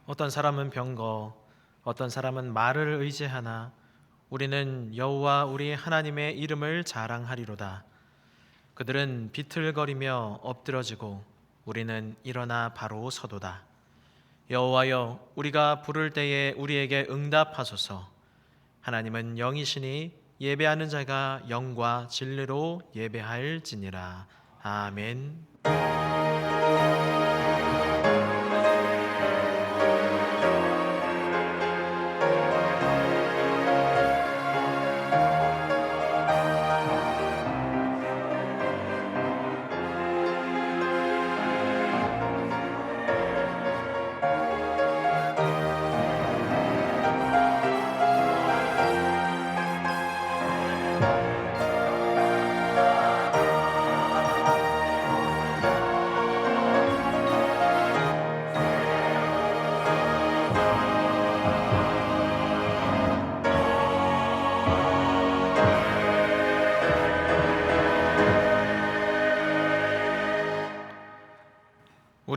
어떤 사람은 병거, 어떤 사람은 말을 의지하나 우리는 여호와 우리 하나님의 이름을 자랑하리로다. 그들은 비틀거리며 엎드러지고 우리는 일어나 바로 서도다. 여호와여, 우리가 부를 때에 우리에게 응답하소서. 하나님은 영이시니 예배하는 자가 영과 진리로 예배할지니라. 아멘.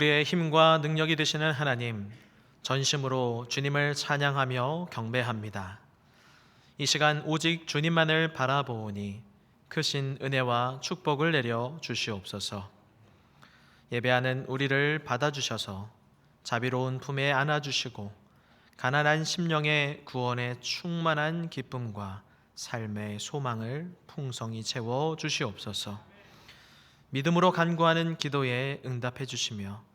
우리의 힘과 능력이 되시는 하나님, 전심으로 주님을 찬양하며 경배합니다. 이 시간 오직 주님만을 바라보니 크신 은혜와 축복을 내려 주시옵소서. 예배하는 우리를 받아주셔서 자비로운 품에 안아주시고 가난한 심령의 구원에 충만한 기쁨과 삶의 소망을 풍성히 채워 주시옵소서. 믿음으로 간구하는 기도에 응답해 주시며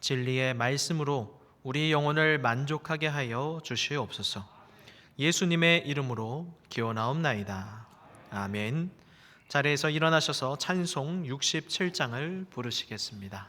진리의 말씀으로 우리 영혼을 만족하게 하여 주시옵소서. 예수님의 이름으로 기원하옵나이다. 아멘. 자리에서 일어나셔서 찬송 67장을 부르시겠습니다.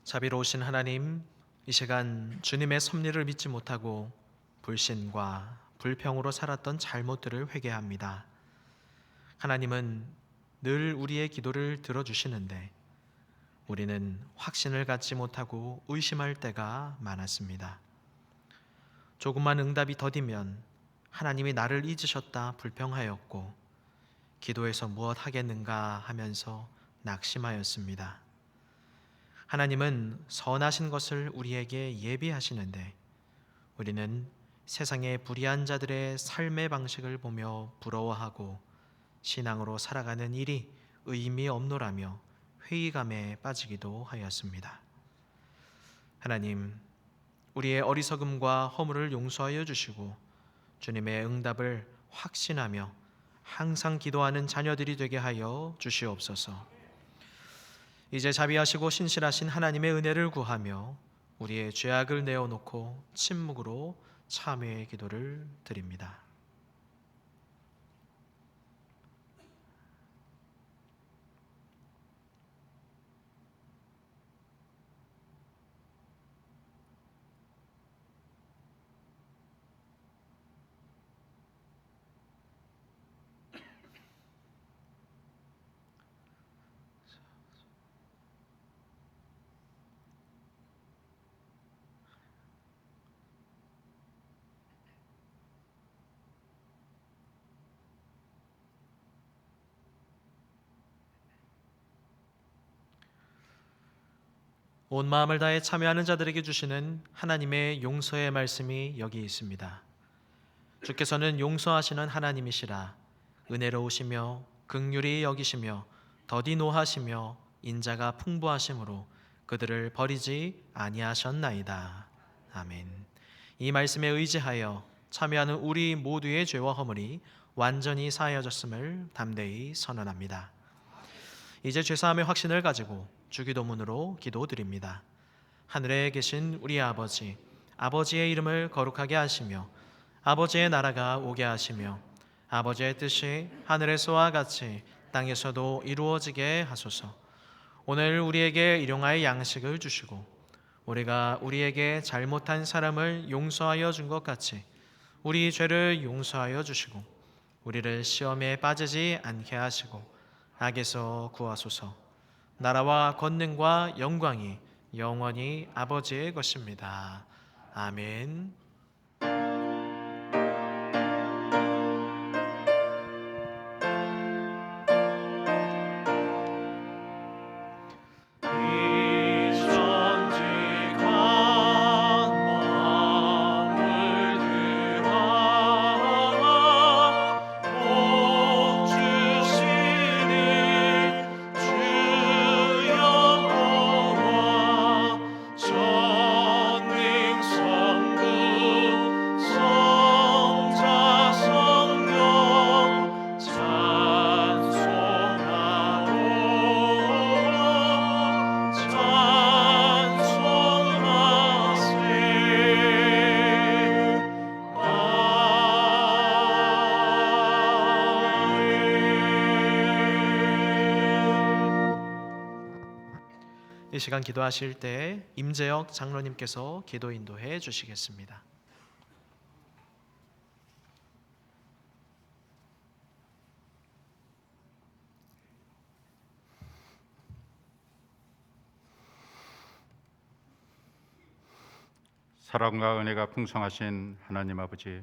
자비로우신 하나님, 이 시간 주님의 섭리를 믿지 못하고 불신과 불평으로 살았던 잘못들을 회개합니다. 하나님은 늘 우리의 기도를 들어주시는데 우리는 확신을 갖지 못하고 의심할 때가 많았습니다. 조금만 응답이 더디면 하나님이 나를 잊으셨다 불평하였고 기도에서 무엇 하겠는가 하면서 낙심하였습니다. 하나님은 선하신 것을 우리에게 예비하시는데 우리는 세상의 불의한 자들의 삶의 방식을 보며 부러워하고 신앙으로 살아가는 일이 의미 없노라며 회의감에 빠지기도 하였습니다. 하나님, 우리의 어리석음과 허물을 용서하여 주시고 주님의 응답을 확신하며 항상 기도하는 자녀들이 되게 하여 주시옵소서. 이제 자비하시고 신실하신 하나님의 은혜를 구하며 우리의 죄악을 내어놓고 침묵으로 참회의 기도를 드립니다. 온 마음을 다해 참여하는 자들에게 주시는 하나님의 용서의 말씀이 여기 있습니다. 주께서는 용서하시는 하나님이시라. 은혜로우시며 긍휼히 여기시며 더디 노하시며 인자가 풍부하심으로 그들을 버리지 아니하셨나이다. 아멘. 이 말씀에 의지하여 참여하는 우리 모두의 죄와 허물이 완전히 사하여졌음을 담대히 선언합니다. 이제 죄사함의 확신을 가지고 주기도문으로 기도드립니다. 하늘에 계신 우리 아버지, 아버지의 이름을 거룩하게 하시며 아버지의 나라가 오게 하시며 아버지의 뜻이 하늘에서와 같이 땅에서도 이루어지게 하소서. 오늘 우리에게 일용할 양식을 주시고 우리가 우리에게 잘못한 사람을 용서하여 준 것 같이 우리 죄를 용서하여 주시고 우리를 시험에 빠지지 않게 하시고 악에서 구하소서. 나라와 권능과 영광이 영원히 아버지의 것입니다. 아멘. 이 시간 기도하실 때 임재혁 장로님께서 기도 인도해 주시겠습니다. 사랑과 은혜가 풍성하신 하나님 아버지,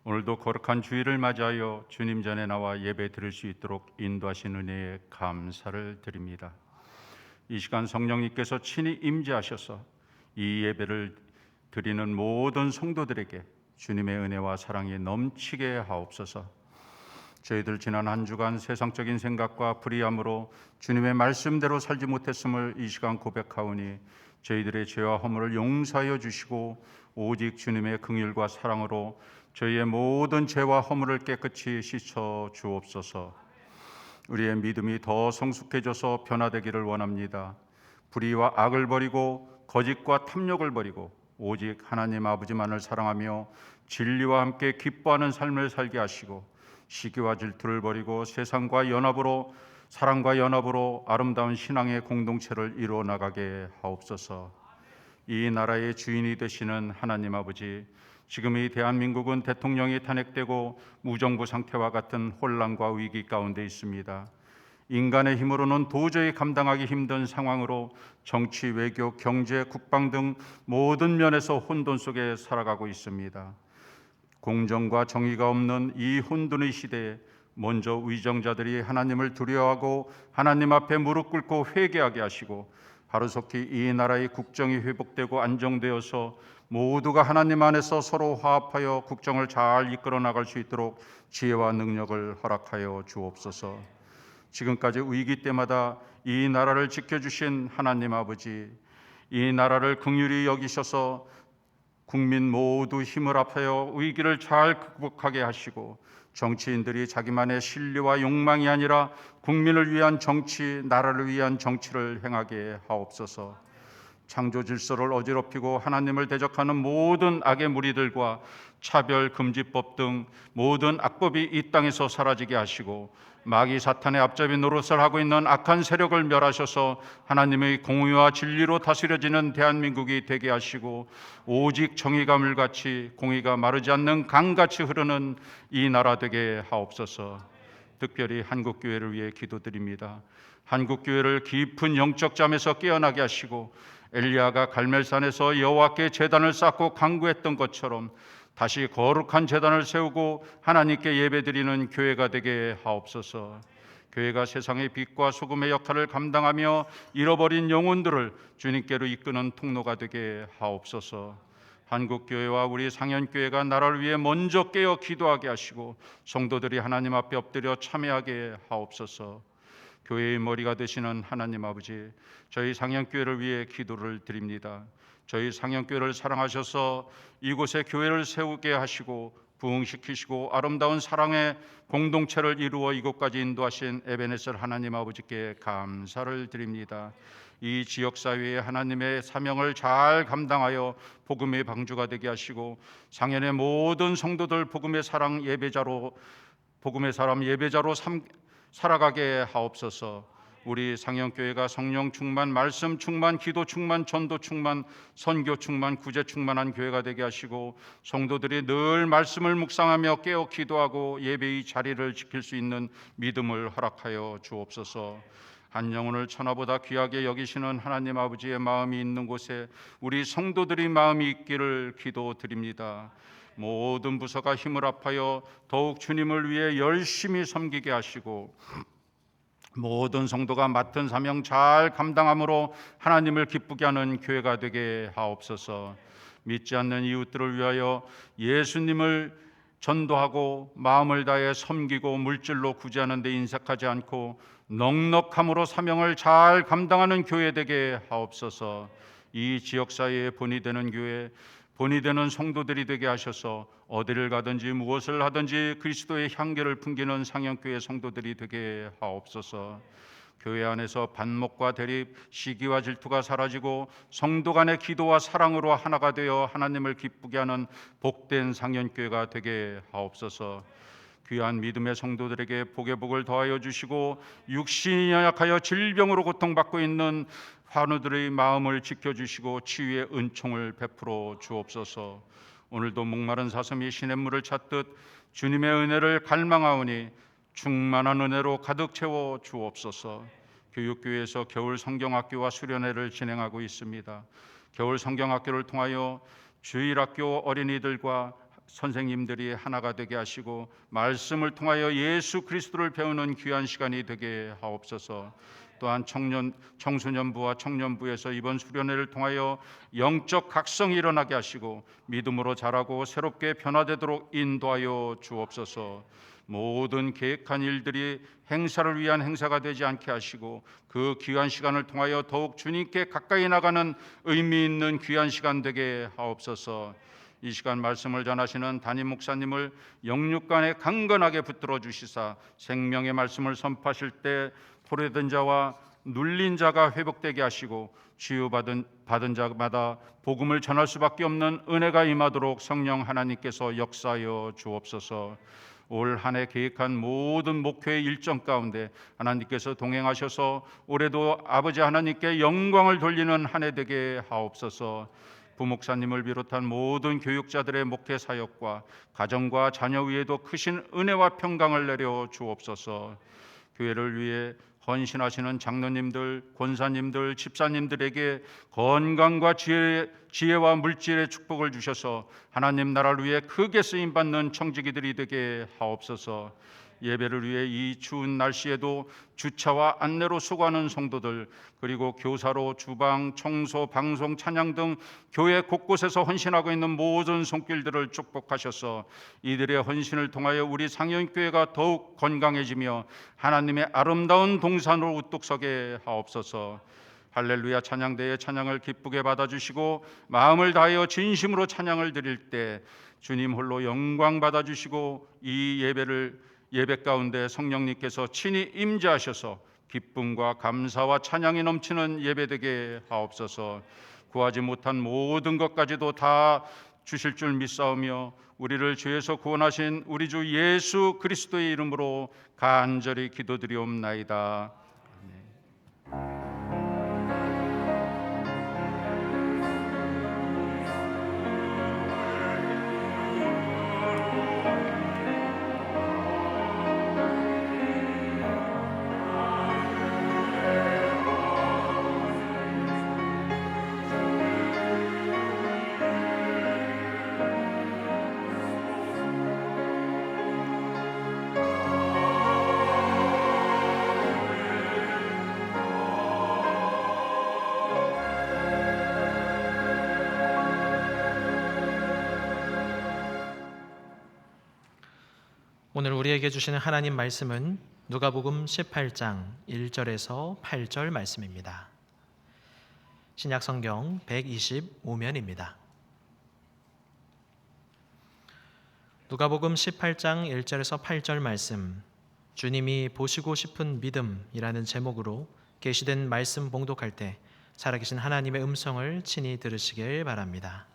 오늘도 거룩한 주일을 맞이하여 주님 전에 나와 예배 드릴 수 있도록 인도하신 은혜에 감사를 드립니다. 이 시간 성령님께서 친히 임재하셔서 이 예배를 드리는 모든 성도들에게 주님의 은혜와 사랑이 넘치게 하옵소서. 저희들 지난 한 주간 세상적인 생각과 불의함으로 주님의 말씀대로 살지 못했음을 이 시간 고백하오니 저희들의 죄와 허물을 용서하여 주시고 오직 주님의 긍휼과 사랑으로 저희의 모든 죄와 허물을 깨끗이 씻어 주옵소서. 우리의 믿음이 더 성숙해져서 변화되기를 원합니다. 불의와 악을 버리고 거짓과 탐욕을 버리고 오직 하나님 아버지만을 사랑하며 진리와 함께 기뻐하는 삶을 살게 하시고 시기와 질투를 버리고 세상과 연합으로 사랑과 연합으로 아름다운 신앙의 공동체를 이루어 나가게 하옵소서. 이 나라의 주인이 되시는 하나님 아버지, 지금 이 대한민국은 대통령이 탄핵되고 무정부 상태와 같은 혼란과 위기 가운데 있습니다. 인간의 힘으로는 도저히 감당하기 힘든 상황으로 정치, 외교, 경제, 국방 등 모든 면에서 혼돈 속에 살아가고 있습니다. 공정과 정의가 없는 이 혼돈의 시대에 먼저 위정자들이 하나님을 두려워하고 하나님 앞에 무릎 꿇고 회개하게 하시고 하루속히 이 나라의 국정이 회복되고 안정되어서 모두가 하나님 안에서 서로 화합하여 국정을 잘 이끌어 나갈 수 있도록 지혜와 능력을 허락하여 주옵소서. 지금까지 위기 때마다 이 나라를 지켜주신 하나님 아버지, 이 나라를 긍휼히 여기셔서 국민 모두 힘을 합하여 위기를 잘 극복하게 하시고, 정치인들이 자기만의 신뢰와 욕망이 아니라 국민을 위한 정치, 나라를 위한 정치를 행하게 하옵소서. 창조 질서를 어지럽히고 하나님을 대적하는 모든 악의 무리들과 차별금지법 등 모든 악법이 이 땅에서 사라지게 하시고, 마귀 사탄의 앞잡이 노릇을 하고 있는 악한 세력을 멸하셔서 하나님의 공의와 진리로 다스려지는 대한민국이 되게 하시고, 오직 정의가 물같이 공의가 마르지 않는 강같이 흐르는 이 나라 되게 하옵소서. 특별히 한국교회를 위해 기도드립니다. 한국교회를 깊은 영적 잠에서 깨어나게 하시고, 엘리야가 갈멜산에서 여호와께 제단을 쌓고 간구했던 것처럼 다시 거룩한 제단을 세우고 하나님께 예배드리는 교회가 되게 하옵소서. 교회가 세상의 빛과 소금의 역할을 감당하며 잃어버린 영혼들을 주님께로 이끄는 통로가 되게 하옵소서. 한국교회와 우리 상현교회가 나라를 위해 먼저 깨어 기도하게 하시고, 성도들이 하나님 앞에 엎드려 참여하게 하옵소서. 교회의 머리가 되시는 하나님 아버지, 저희 상현교회를 위해 기도를 드립니다. 저희 상현교회를 사랑하셔서 이곳에 교회를 세우게 하시고 부흥시키시고 아름다운 사랑의 공동체를 이루어 이곳까지 인도하신 에베네셀 하나님 아버지께 감사를 드립니다. 이 지역사회에 하나님의 사명을 잘 감당하여 복음의 방주가 되게 하시고, 상현의 모든 성도들 복음의 사랑 예배자로, 복음의 사람 예배자로 살아가게 하옵소서. 우리 상현교회가 성령 충만, 말씀 충만, 기도 충만, 전도 충만, 선교 충만, 구제 충만한 교회가 되게 하시고, 성도들이 늘 말씀을 묵상하며 깨어 기도하고 예배의 자리를 지킬 수 있는 믿음을 허락하여 주옵소서. 한 영혼을 천하보다 귀하게 여기시는 하나님 아버지의 마음이 있는 곳에 우리 성도들의 마음이 있기를 기도드립니다. 모든 부서가 힘을 합하여 더욱 주님을 위해 열심히 섬기게 하시고, 모든 성도가 맡은 사명 잘 감당함으로 하나님을 기쁘게 하는 교회가 되게 하옵소서. 믿지 않는 이웃들을 위하여 예수님을 전도하고 마음을 다해 섬기고 물질로 구제하는 데 인색하지 않고 넉넉함으로 사명을 잘 감당하는 교회 되게 하옵소서. 이 지역사회의 본이 되는 교회, 본이 되는 성도들이 되게 하셔서 어디를 가든지 무엇을 하든지 그리스도의 향기를 풍기는 상현교회 성도들이 되게 하옵소서. 교회 안에서 반목과 대립, 시기와 질투가 사라지고 성도 간의 기도와 사랑으로 하나가 되어 하나님을 기쁘게 하는 복된 상현교회가 되게 하옵소서. 귀한 믿음의 성도들에게 복의 복을 더하여 주시고, 육신이 연약하여 질병으로 고통받고 있는 환우들의 마음을 지켜주시고 치유의 은총을 베풀어 주옵소서. 오늘도 목마른 사슴이 시냇물을 찾듯 주님의 은혜를 갈망하오니 충만한 은혜로 가득 채워 주옵소서. 교육교회에서 겨울 성경학교와 수련회를 진행하고 있습니다. 겨울 성경학교를 통하여 주일학교 어린이들과 선생님들이 하나가 되게 하시고 말씀을 통하여 예수 그리스도를 배우는 귀한 시간이 되게 하옵소서. 또한 청소년부와 청년부에서 이번 수련회를 통하여 영적 각성이 일어나게 하시고 믿음으로 자라고 새롭게 변화되도록 인도하여 주옵소서. 모든 계획한 일들이 행사를 위한 행사가 되지 않게 하시고 그 귀한 시간을 통하여 더욱 주님께 가까이 나가는 의미 있는 귀한 시간 되게 하옵소서. 이 시간 말씀을 전하시는 담임 목사님을 영육간에 강건하게 붙들어 주시사 생명의 말씀을 선포하실 때 포로된 자와 눌린 자가 회복되게 하시고 치유받은 자마다 복음을 전할 수밖에 없는 은혜가 임하도록 성령 하나님께서 역사하여 주옵소서. 올 한 해 계획한 모든 목회의 일정 가운데 하나님께서 동행하셔서 올해도 아버지 하나님께 영광을 돌리는 한 해 되게 하옵소서. 부목사님을 비롯한 모든 교육자들의 목회 사역과 가정과 자녀 위에도 크신 은혜와 평강을 내려 주옵소서. 교회를 위해 헌신하시는 장로님들, 권사님들, 집사님들에게 건강과 지혜와 물질의 축복을 주셔서 하나님 나라를 위해 크게 쓰임받는 청지기들이 되게 하옵소서. 예배를 위해 이 추운 날씨에도 주차와 안내로 수고하는 성도들, 그리고 교사로 주방, 청소, 방송, 찬양 등 교회 곳곳에서 헌신하고 있는 모든 손길들을 축복하셔서 이들의 헌신을 통하여 우리 상영교회가 더욱 건강해지며 하나님의 아름다운 동산으로 우뚝 서게 하옵소서. 할렐루야 찬양대의 찬양을 기쁘게 받아주시고 마음을 다하여 진심으로 찬양을 드릴 때 주님 홀로 영광 받아주시고 이 예배 가운데 성령님께서 친히 임재하셔서 기쁨과 감사와 찬양이 넘치는 예배되게 하옵소서. 구하지 못한 모든 것까지도 다 주실 줄 믿사오며 우리를 죄에서 구원하신 우리 주 예수 그리스도의 이름으로 간절히 기도드리옵나이다. 오늘 우리에게 주시는 하나님 말씀은 누가복음 18장 1절에서 8절 말씀입니다. 신약 성경 125면입니다. 누가복음 18장 1절에서 8절 말씀, 주님이 보시고 싶은 믿음이라는 제목으로 계시된 말씀 봉독할 때 살아계신 하나님의 음성을 친히 들으시길 바랍니다.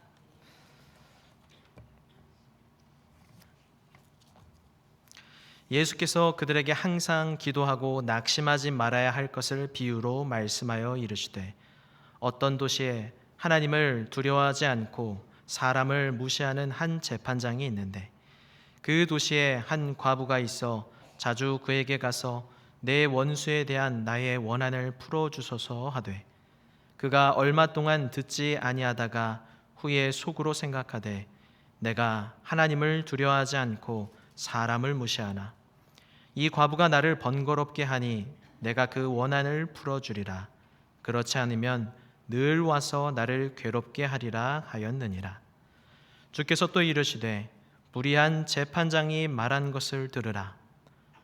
예수께서 그들에게 항상 기도하고 낙심하지 말아야 할 것을 비유로 말씀하여 이르시되 어떤 도시에 하나님을 두려워하지 않고 사람을 무시하는 한 재판장이 있는데 그 도시에 한 과부가 있어 자주 그에게 가서 내 원수에 대한 나의 원한을 풀어주소서 하되 그가 얼마 동안 듣지 아니하다가 후에 속으로 생각하되 내가 하나님을 두려워하지 않고 사람을 무시하나 이 과부가 나를 번거롭게 하니 내가 그 원한을 풀어주리라. 그렇지 않으면 늘 와서 나를 괴롭게 하리라 하였느니라. 주께서 또 이르시되 불의한 재판장이 말한 것을 들으라.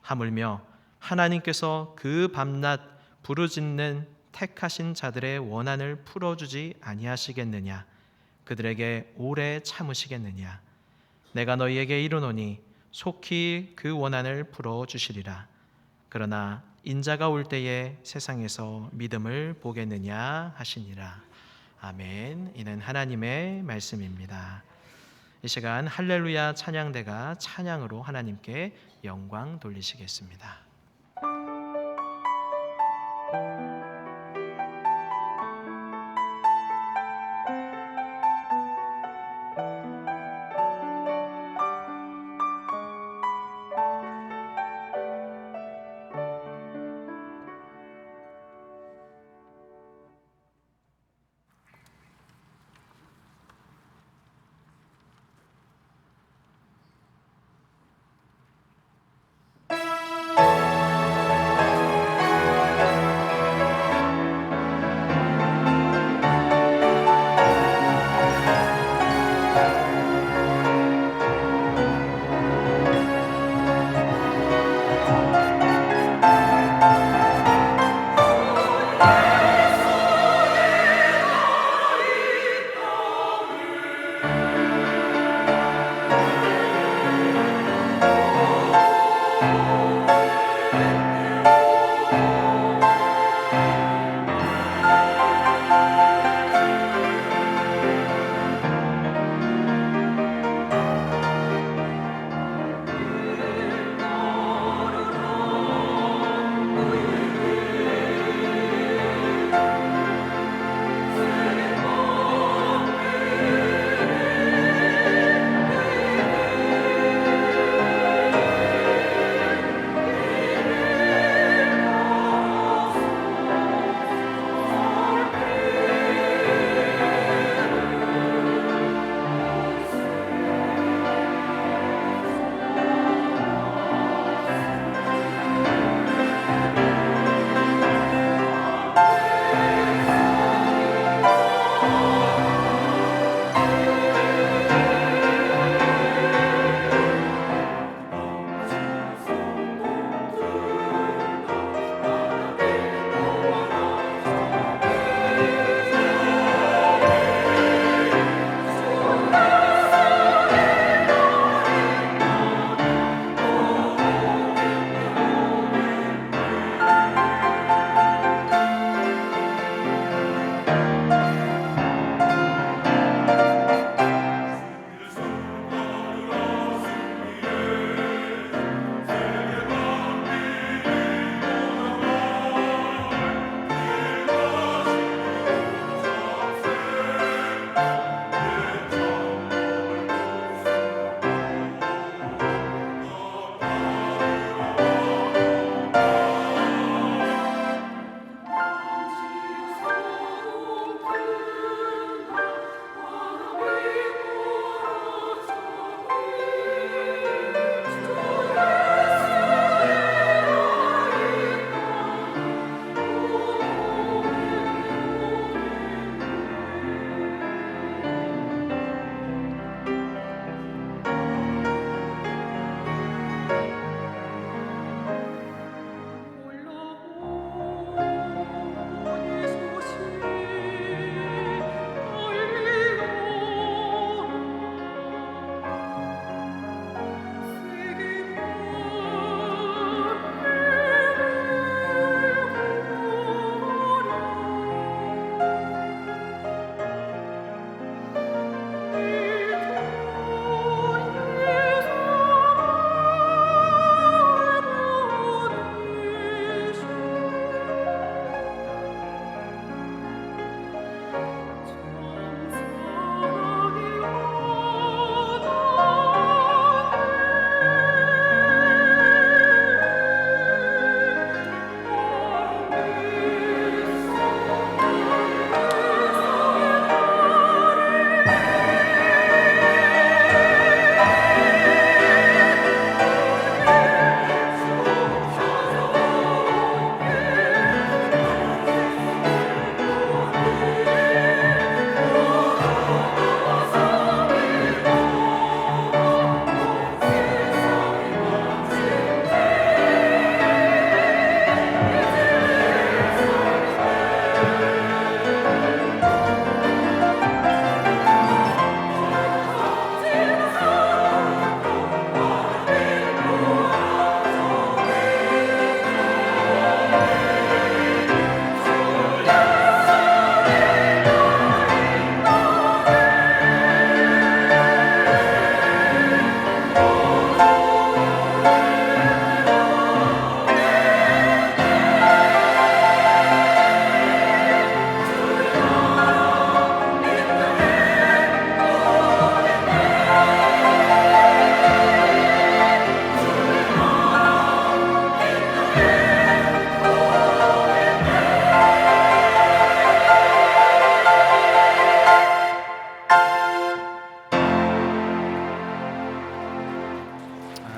하물며 하나님께서 그 밤낮 부르짖는 택하신 자들의 원한을 풀어주지 아니하시겠느냐. 그들에게 오래 참으시겠느냐. 내가 너희에게 이르노니 속히 그 원한을 풀어주시리라. 그러나 인자가 올 때에 세상에서 믿음을 보겠느냐 하시니라. 아멘. 이는 하나님의 말씀입니다. 이 시간 할렐루야 찬양대가 찬양으로 하나님께 영광 돌리시겠습니다.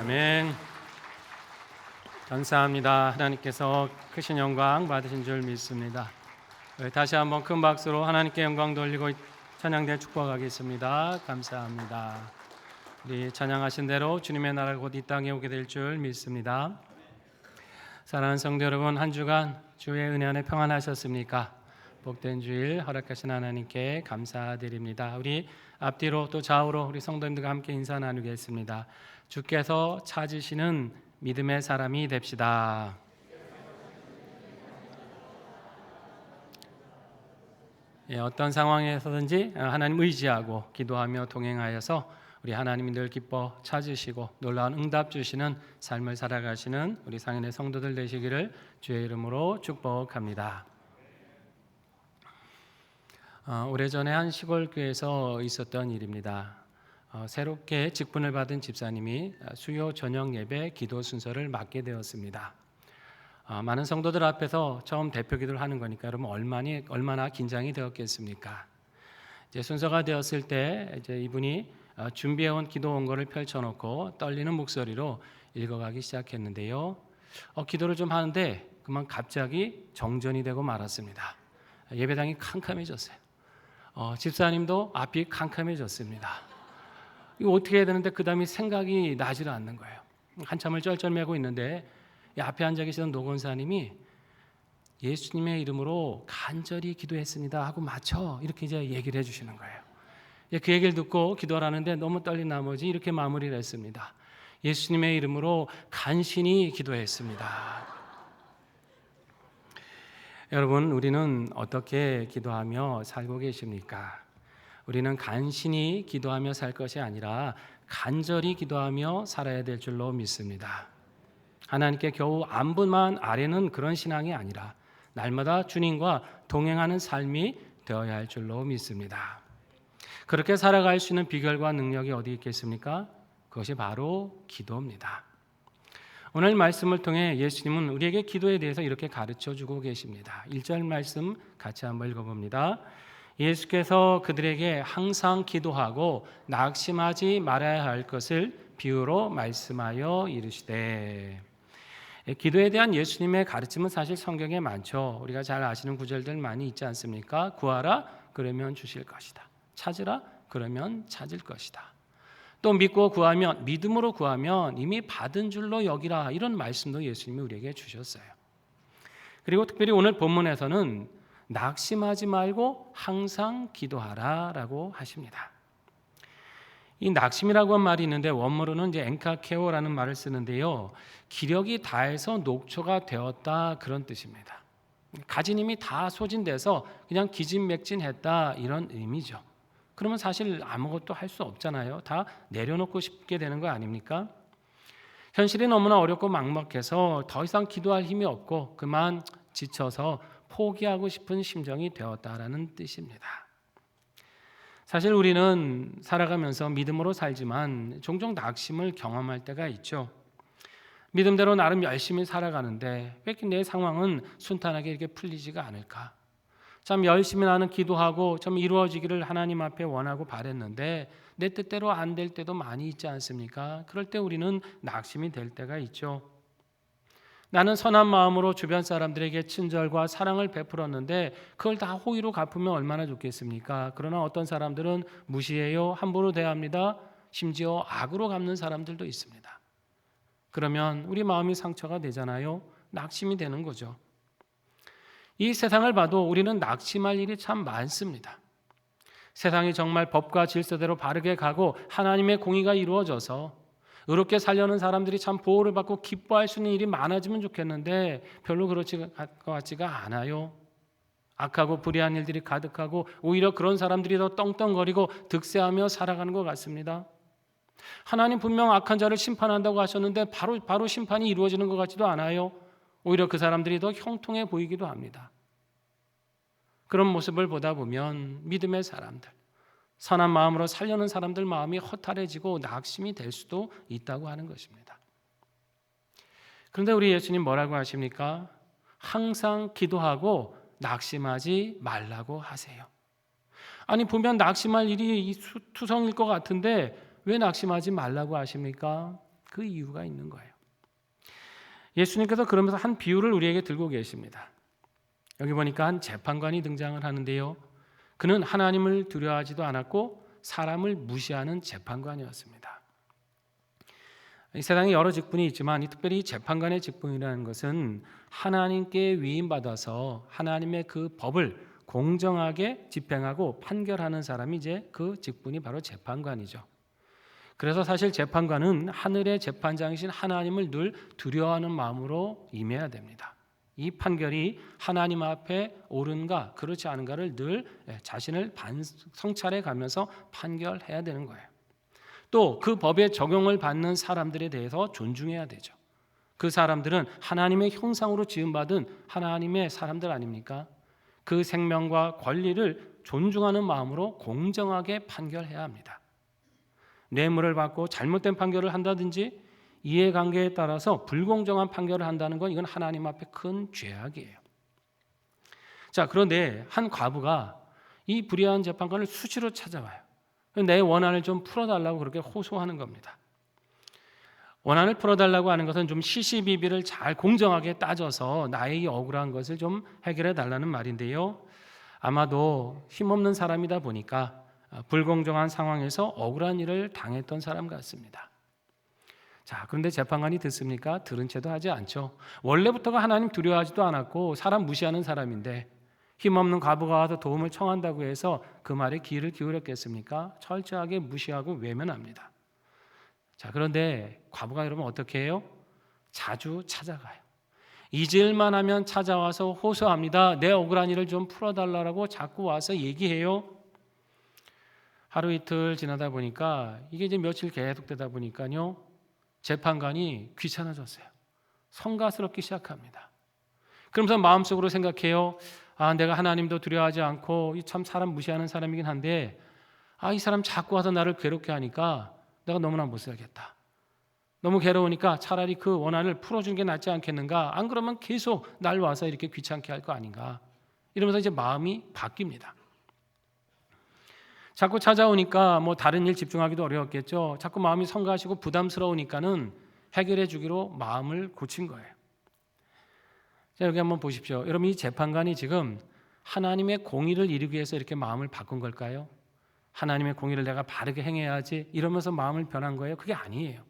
아멘. 감사합니다. 하나님께서 크신 영광 받으신 줄 믿습니다. 다시 한번 큰 박수로 하나님께 영광 돌리고 찬양대 축복하겠습니다. 감사합니다. 우리 찬양하신 대로 주님의 나라가 곧 이 땅에 오게 될 줄 믿습니다. 사랑하는 성도 여러분, 한 주간 주의 은혜 안에 평안하셨습니까? 복된 주일 허락하신 하나님께 감사드립니다. 우리 앞뒤로 또 좌우로 우리 성도님들과 함께 인사 나누겠습니다. 주께서 찾으시는 믿음의 사람이 됩시다. 어떤 상황에서든지 하나님 의지하고 기도하며 동행하여서 우리 하나님이 늘 기뻐 찾으시고 놀라운 응답 주시는 삶을 살아가시는 우리 상인의 성도들 되시기를 주의 이름으로 축복합니다. 오래전에 한 시골 교회에서 있었던 일입니다. 새롭게 직분을 받은 집사님이 수요 저녁 예배 기도 순서를 맡게 되었습니다. 많은 성도들 앞에서 처음 대표 기도를 하는 거니까 여러분 얼마나 긴장이 되었겠습니까? 이제 순서가 되었을 때 이제 이분이 준비해온 기도 원고를 펼쳐놓고 떨리는 목소리로 읽어가기 시작했는데요. 기도를 좀 하는데 그만 갑자기 정전이 되고 말았습니다. 예배당이 캄캄해졌어요. 집사님도 앞이 캄캄해졌습니다. 이거 어떻게 해야 되는데 그 다음에 생각이 나지를 않는 거예요. 한참을 쩔쩔매고 있는데 앞에 앉아 계시던 노건사님이 예수님의 이름으로 간절히 기도했습니다 하고 맞춰 이렇게 이제 얘기를 해주시는 거예요. 그 얘기를 듣고 기도를 하는데 너무 떨린 나머지 이렇게 마무리를 했습니다. 예수님의 이름으로 간신히 기도했습니다. 여러분, 우리는 어떻게 기도하며 살고 계십니까? 우리는 간신히 기도하며 살 것이 아니라 간절히 기도하며 살아야 될 줄로 믿습니다. 하나님께 겨우 안부만 아뢰는 그런 신앙이 아니라 날마다 주님과 동행하는 삶이 되어야 할 줄로 믿습니다. 그렇게 살아갈 수 있는 비결과 능력이 어디 있겠습니까? 그것이 바로 기도입니다. 오늘 말씀을 통해 예수님은 우리에게 기도에 대해서 이렇게 가르쳐주고 계십니다. 1절 말씀 같이 한번 읽어봅니다. 예수께서 그들에게 항상 기도하고 낙심하지 말아야 할 것을 비유로 말씀하여 이르시되. 기도에 대한 예수님의 가르침은 사실 성경에 많죠. 우리가 잘 아시는 구절들 많이 있지 않습니까? 구하라 그러면 주실 것이다. 찾으라 그러면 찾을 것이다. 또 믿고 구하면, 믿음으로 구하면 이미 받은 줄로 여기라, 이런 말씀도 예수님이 우리에게 주셨어요. 그리고 특별히 오늘 본문에서는 낙심하지 말고 항상 기도하라 라고 하십니다. 이 낙심이라고 한 말이 있는데 원문으로는 이제 엔카케오라는 말을 쓰는데요, 기력이 다해서 녹초가 되었다, 그런 뜻입니다. 가진 힘이 다 소진돼서 그냥 기진맥진했다, 이런 의미죠. 그러면 사실 아무것도 할 수 없잖아요. 다 내려놓고 싶게 되는 거 아닙니까? 현실이 너무나 어렵고 막막해서 더 이상 기도할 힘이 없고 그만 지쳐서 포기하고 싶은 심정이 되었다라는 뜻입니다. 사실 우리는 살아가면서 믿음으로 살지만 종종 낙심을 경험할 때가 있죠. 믿음대로 나름 열심히 살아가는데 왜 이렇게 내 상황은 순탄하게 이렇게 풀리지가 않을까? 참 열심히 나는 기도하고 좀 이루어지기를 하나님 앞에 원하고 바랬는데 내 뜻대로 안 될 때도 많이 있지 않습니까? 그럴 때 우리는 낙심이 될 때가 있죠. 나는 선한 마음으로 주변 사람들에게 친절과 사랑을 베풀었는데 그걸 다 호의로 갚으면 얼마나 좋겠습니까? 그러나 어떤 사람들은 무시해요, 함부로 대합니다. 심지어 악으로 갚는 사람들도 있습니다. 그러면 우리 마음이 상처가 되잖아요. 낙심이 되는 거죠. 이 세상을 봐도 우리는 낙심할 일이 참 많습니다. 세상이 정말 법과 질서대로 바르게 가고 하나님의 공의가 이루어져서 의롭게 살려는 사람들이 참 보호를 받고 기뻐할 수 있는 일이 많아지면 좋겠는데 별로 그렇지 것 같지가 않아요. 악하고 불의한 일들이 가득하고 오히려 그런 사람들이 더 떵떵거리고 득세하며 살아가는 것 같습니다. 하나님 분명 악한 자를 심판한다고 하셨는데 바로 심판이 이루어지는 것 같지도 않아요. 오히려 그 사람들이 더 형통해 보이기도 합니다. 그런 모습을 보다 보면 믿음의 사람들, 선한 마음으로 살려는 사람들 마음이 허탈해지고 낙심이 될 수도 있다고 하는 것입니다. 그런데 우리 예수님 뭐라고 하십니까? 항상 기도하고 낙심하지 말라고 하세요. 아니 보면 낙심할 일이 투성일 것 같은데 왜 낙심하지 말라고 하십니까? 그 이유가 있는 거예요. 예수님께서 그러면서 한 비유를 우리에게 들고 계십니다. 여기 보니까 한 재판관이 등장을 하는데요. 그는 하나님을 두려워하지도 않았고 사람을 무시하는 재판관이었습니다. 이 세상에 여러 직분이 있지만 특별히 재판관의 직분이라는 것은 하나님께 위임받아서 하나님의 그 법을 공정하게 집행하고 판결하는 사람이 이제 그 직분이 바로 재판관이죠. 그래서 사실 재판관은 하늘의 재판장이신 하나님을 늘 두려워하는 마음으로 임해야 됩니다. 이 판결이 하나님 앞에 옳은가 그렇지 않은가를 늘 자신을 성찰해 가면서 판결해야 되는 거예요. 또 그 법의 적용을 받는 사람들에 대해서 존중해야 되죠. 그 사람들은 하나님의 형상으로 지음받은 하나님의 사람들 아닙니까? 그 생명과 권리를 존중하는 마음으로 공정하게 판결해야 합니다. 뇌물을 받고 잘못된 판결을 한다든지 이해관계에 따라서 불공정한 판결을 한다는 건 이건 하나님 앞에 큰 죄악이에요. 자, 그런데 한 과부가 이 불의한 재판관을 수시로 찾아와요. 내 원한을 좀 풀어달라고 그렇게 호소하는 겁니다. 원한을 풀어달라고 하는 것은 좀 시시비비를 잘 공정하게 따져서 나의 이 억울한 것을 좀 해결해 달라는 말인데요. 아마도 힘없는 사람이다 보니까 불공정한 상황에서 억울한 일을 당했던 사람 같습니다. 자, 그런데 재판관이 듣습니까? 들은 채도 하지 않죠. 원래부터가 하나님 두려워하지도 않았고 사람 무시하는 사람인데 힘없는 과부가 와서 도움을 청한다고 해서 그 말에 귀를 기울였겠습니까? 철저하게 무시하고 외면합니다. 자, 그런데 과부가 여러분 어떻게 해요? 자주 찾아가요. 잊을만 하면 찾아와서 호소합니다. 내 억울한 일을 좀 풀어달라고 자꾸 와서 얘기해요. 하루 이틀 지나다 보니까 이게 이제 며칠 계속되다 보니까요. 재판관이 귀찮아졌어요. 성가스럽기 시작합니다. 그러면서 마음속으로 생각해요. 내가 하나님도 두려워하지 않고 참 사람 무시하는 사람이긴 한데 이 사람 자꾸 와서 나를 괴롭게 하니까 내가 너무나 못 살겠다. 너무 괴로우니까 차라리 그 원한을 풀어주는 게 낫지 않겠는가? 안 그러면 계속 날 와서 이렇게 귀찮게 할 거 아닌가? 이러면서 이제 마음이 바뀝니다. 자꾸 찾아오니까 뭐 다른 일 집중하기도 어려웠겠죠. 자꾸 마음이 성가시고 부담스러우니까는 해결해 주기로 마음을 고친 거예요. 자, 여기 한번 보십시오. 여러분, 이 재판관이 지금 하나님의 공의를 이루기 위해서 이렇게 마음을 바꾼 걸까요? 하나님의 공의를 내가 바르게 행해야지 이러면서 마음을 변한 거예요? 그게 아니에요.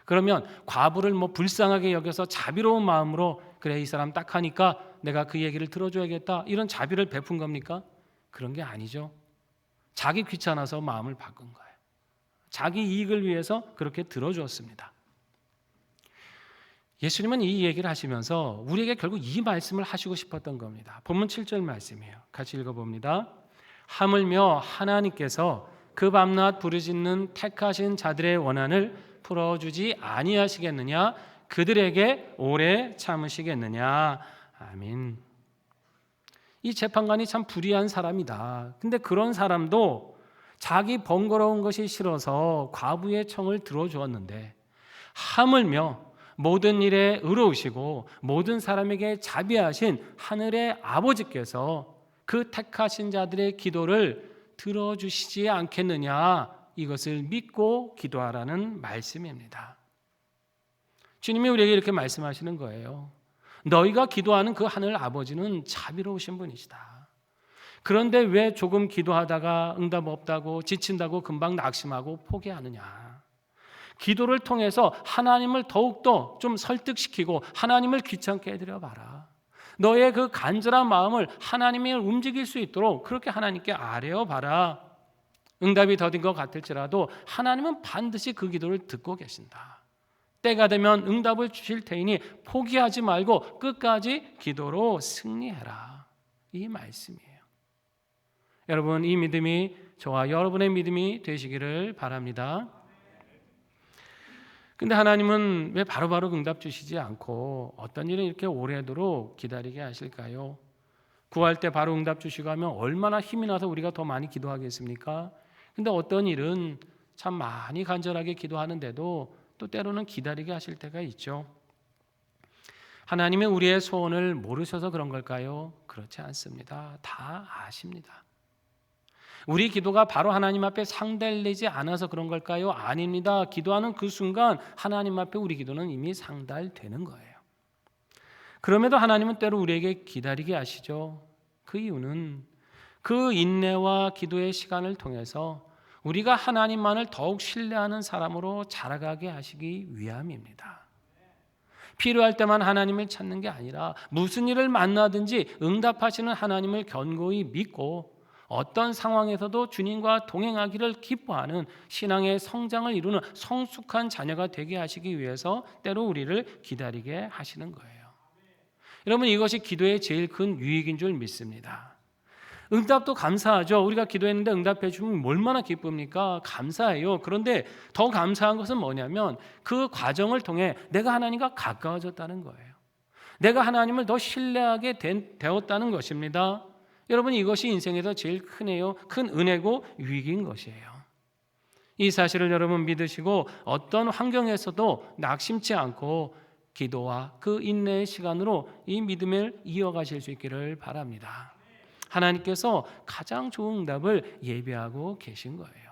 그러면 과부를 뭐 불쌍하게 여겨서 자비로운 마음으로 그래 이 사람 딱하니까 내가 그 얘기를 들어줘야겠다 이런 자비를 베푼 겁니까? 그런 게 아니죠. 자기 귀찮아서 마음을 바꾼 거예요. 자기 이익을 위해서 그렇게 들어주었습니다. 예수님은 이 얘기를 하시면서 우리에게 결국 이 말씀을 하시고 싶었던 겁니다. 본문 7절 말씀이에요. 같이 읽어봅니다. 하물며 하나님께서 그 밤낮 부르짖는 택하신 자들의 원한을 풀어주지 아니하시겠느냐? 그들에게 오래 참으시겠느냐? 아멘. 이 재판관이 참 불의한 사람이다. 근데 그런 사람도 자기 번거로운 것이 싫어서 과부의 청을 들어주었는데 하물며 모든 일에 의로우시고 모든 사람에게 자비하신 하늘의 아버지께서 그 택하신 자들의 기도를 들어주시지 않겠느냐, 이것을 믿고 기도하라는 말씀입니다. 주님이 우리에게 이렇게 말씀하시는 거예요. 너희가 기도하는 그 하늘 아버지는 자비로우신 분이시다. 그런데 왜 조금 기도하다가 응답 없다고 지친다고 금방 낙심하고 포기하느냐. 기도를 통해서 하나님을 더욱더 좀 설득시키고 하나님을 귀찮게 해드려봐라. 너의 그 간절한 마음을 하나님이 움직일 수 있도록 그렇게 하나님께 아뢰어봐라. 응답이 더딘 것 같을지라도 하나님은 반드시 그 기도를 듣고 계신다. 때가 되면 응답을 주실 테이니 포기하지 말고 끝까지 기도로 승리해라. 이 말씀이에요. 여러분, 이 믿음이 저와 여러분의 믿음이 되시기를 바랍니다. 근데 하나님은 왜 바로바로 응답 주시지 않고 어떤 일은 이렇게 오래도록 기다리게 하실까요? 구할 때 바로 응답 주시고 하면 얼마나 힘이 나서 우리가 더 많이 기도하겠습니까? 근데 어떤 일은 참 많이 간절하게 기도하는데도 또 때로는 기다리게 하실 때가 있죠. 하나님은 우리의 소원을 모르셔서 그런 걸까요? 그렇지 않습니다. 다 아십니다. 우리 기도가 바로 하나님 앞에 상달되지 않아서 그런 걸까요? 아닙니다. 기도하는 그 순간 하나님 앞에 우리 기도는 이미 상달되는 거예요. 그럼에도 하나님은 때로 우리에게 기다리게 하시죠. 그 이유는 그 인내와 기도의 시간을 통해서 우리가 하나님만을 더욱 신뢰하는 사람으로 자라가게 하시기 위함입니다. 필요할 때만 하나님을 찾는 게 아니라 무슨 일을 만나든지 응답하시는 하나님을 견고히 믿고 어떤 상황에서도 주님과 동행하기를 기뻐하는 신앙의 성장을 이루는 성숙한 자녀가 되게 하시기 위해서 때로 우리를 기다리게 하시는 거예요. 여러분, 이것이 기도의 제일 큰 유익인 줄 믿습니다. 응답도 감사하죠. 우리가 기도했는데 응답해 주면 얼마나 기쁩니까? 감사해요. 그런데 더 감사한 것은 뭐냐면 그 과정을 통해 내가 하나님과 가까워졌다는 거예요. 내가 하나님을 더 신뢰하게 되었다는 것입니다. 여러분, 이것이 인생에서 제일 큰 은혜고 유익인 것이에요. 이 사실을 여러분 믿으시고 어떤 환경에서도 낙심치 않고 기도와 그 인내의 시간으로 이 믿음을 이어가실 수 있기를 바랍니다. 하나님께서 가장 좋은 응답을 예비하고 계신 거예요.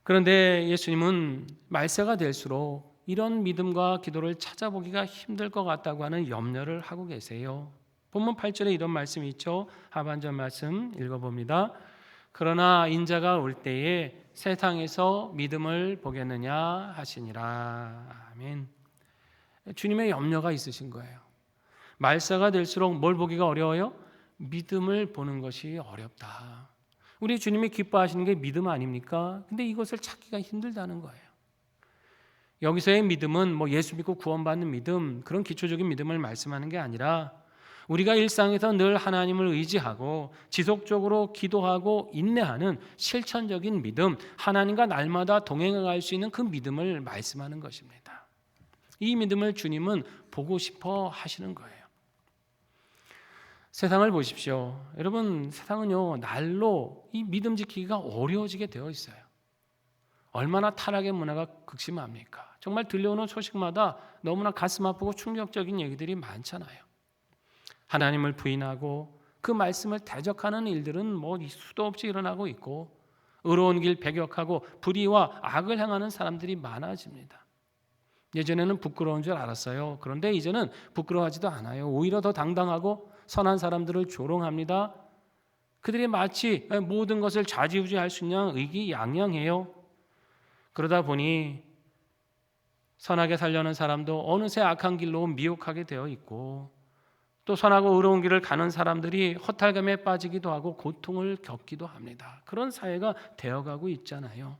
그런데 예수님은 말세가 될수록 이런 믿음과 기도를 찾아보기가 힘들 것 같다고 하는 염려를 하고 계세요. 본문 8절에 이런 말씀이 있죠. 하반절 말씀 읽어봅니다. 그러나 인자가 올 때에 세상에서 믿음을 보겠느냐 하시니라. 아멘. 주님의 염려가 있으신 거예요. 말세가 될수록 뭘 보기가 어려워요? 믿음을 보는 것이 어렵다. 우리 주님이 기뻐하시는 게 믿음 아닙니까? 근데 이것을 찾기가 힘들다는 거예요. 여기서의 믿음은 예수 믿고 구원받는 믿음, 그런 기초적인 믿음을 말씀하는 게 아니라 우리가 일상에서 늘 하나님을 의지하고 지속적으로 기도하고 인내하는 실천적인 믿음, 하나님과 날마다 동행할 수 있는 그 믿음을 말씀하는 것입니다. 이 믿음을 주님은 보고 싶어 하시는 거예요. 세상을 보십시오. 여러분, 세상은요, 날로 이 믿음 지키기가 어려워지게 되어 있어요. 얼마나 타락의 문화가 극심합니까? 정말 들려오는 소식마다 너무나 가슴 아프고 충격적인 얘기들이 많잖아요. 하나님을 부인하고 그 말씀을 대적하는 일들은 수도 없이 일어나고 있고, 의로운 길 배격하고 불의와 악을 행하는 사람들이 많아집니다. 예전에는 부끄러운 줄 알았어요. 그런데 이제는 부끄러워하지도 않아요. 오히려 더 당당하고 선한 사람들을 조롱합니다. 그들이 마치 모든 것을 좌지우지할 수 있는 의기양양해요. 그러다 보니 선하게 살려는 사람도 어느새 악한 길로 미혹하게 되어 있고, 또 선하고 의로운 길을 가는 사람들이 허탈감에 빠지기도 하고 고통을 겪기도 합니다. 그런 사회가 되어가고 있잖아요.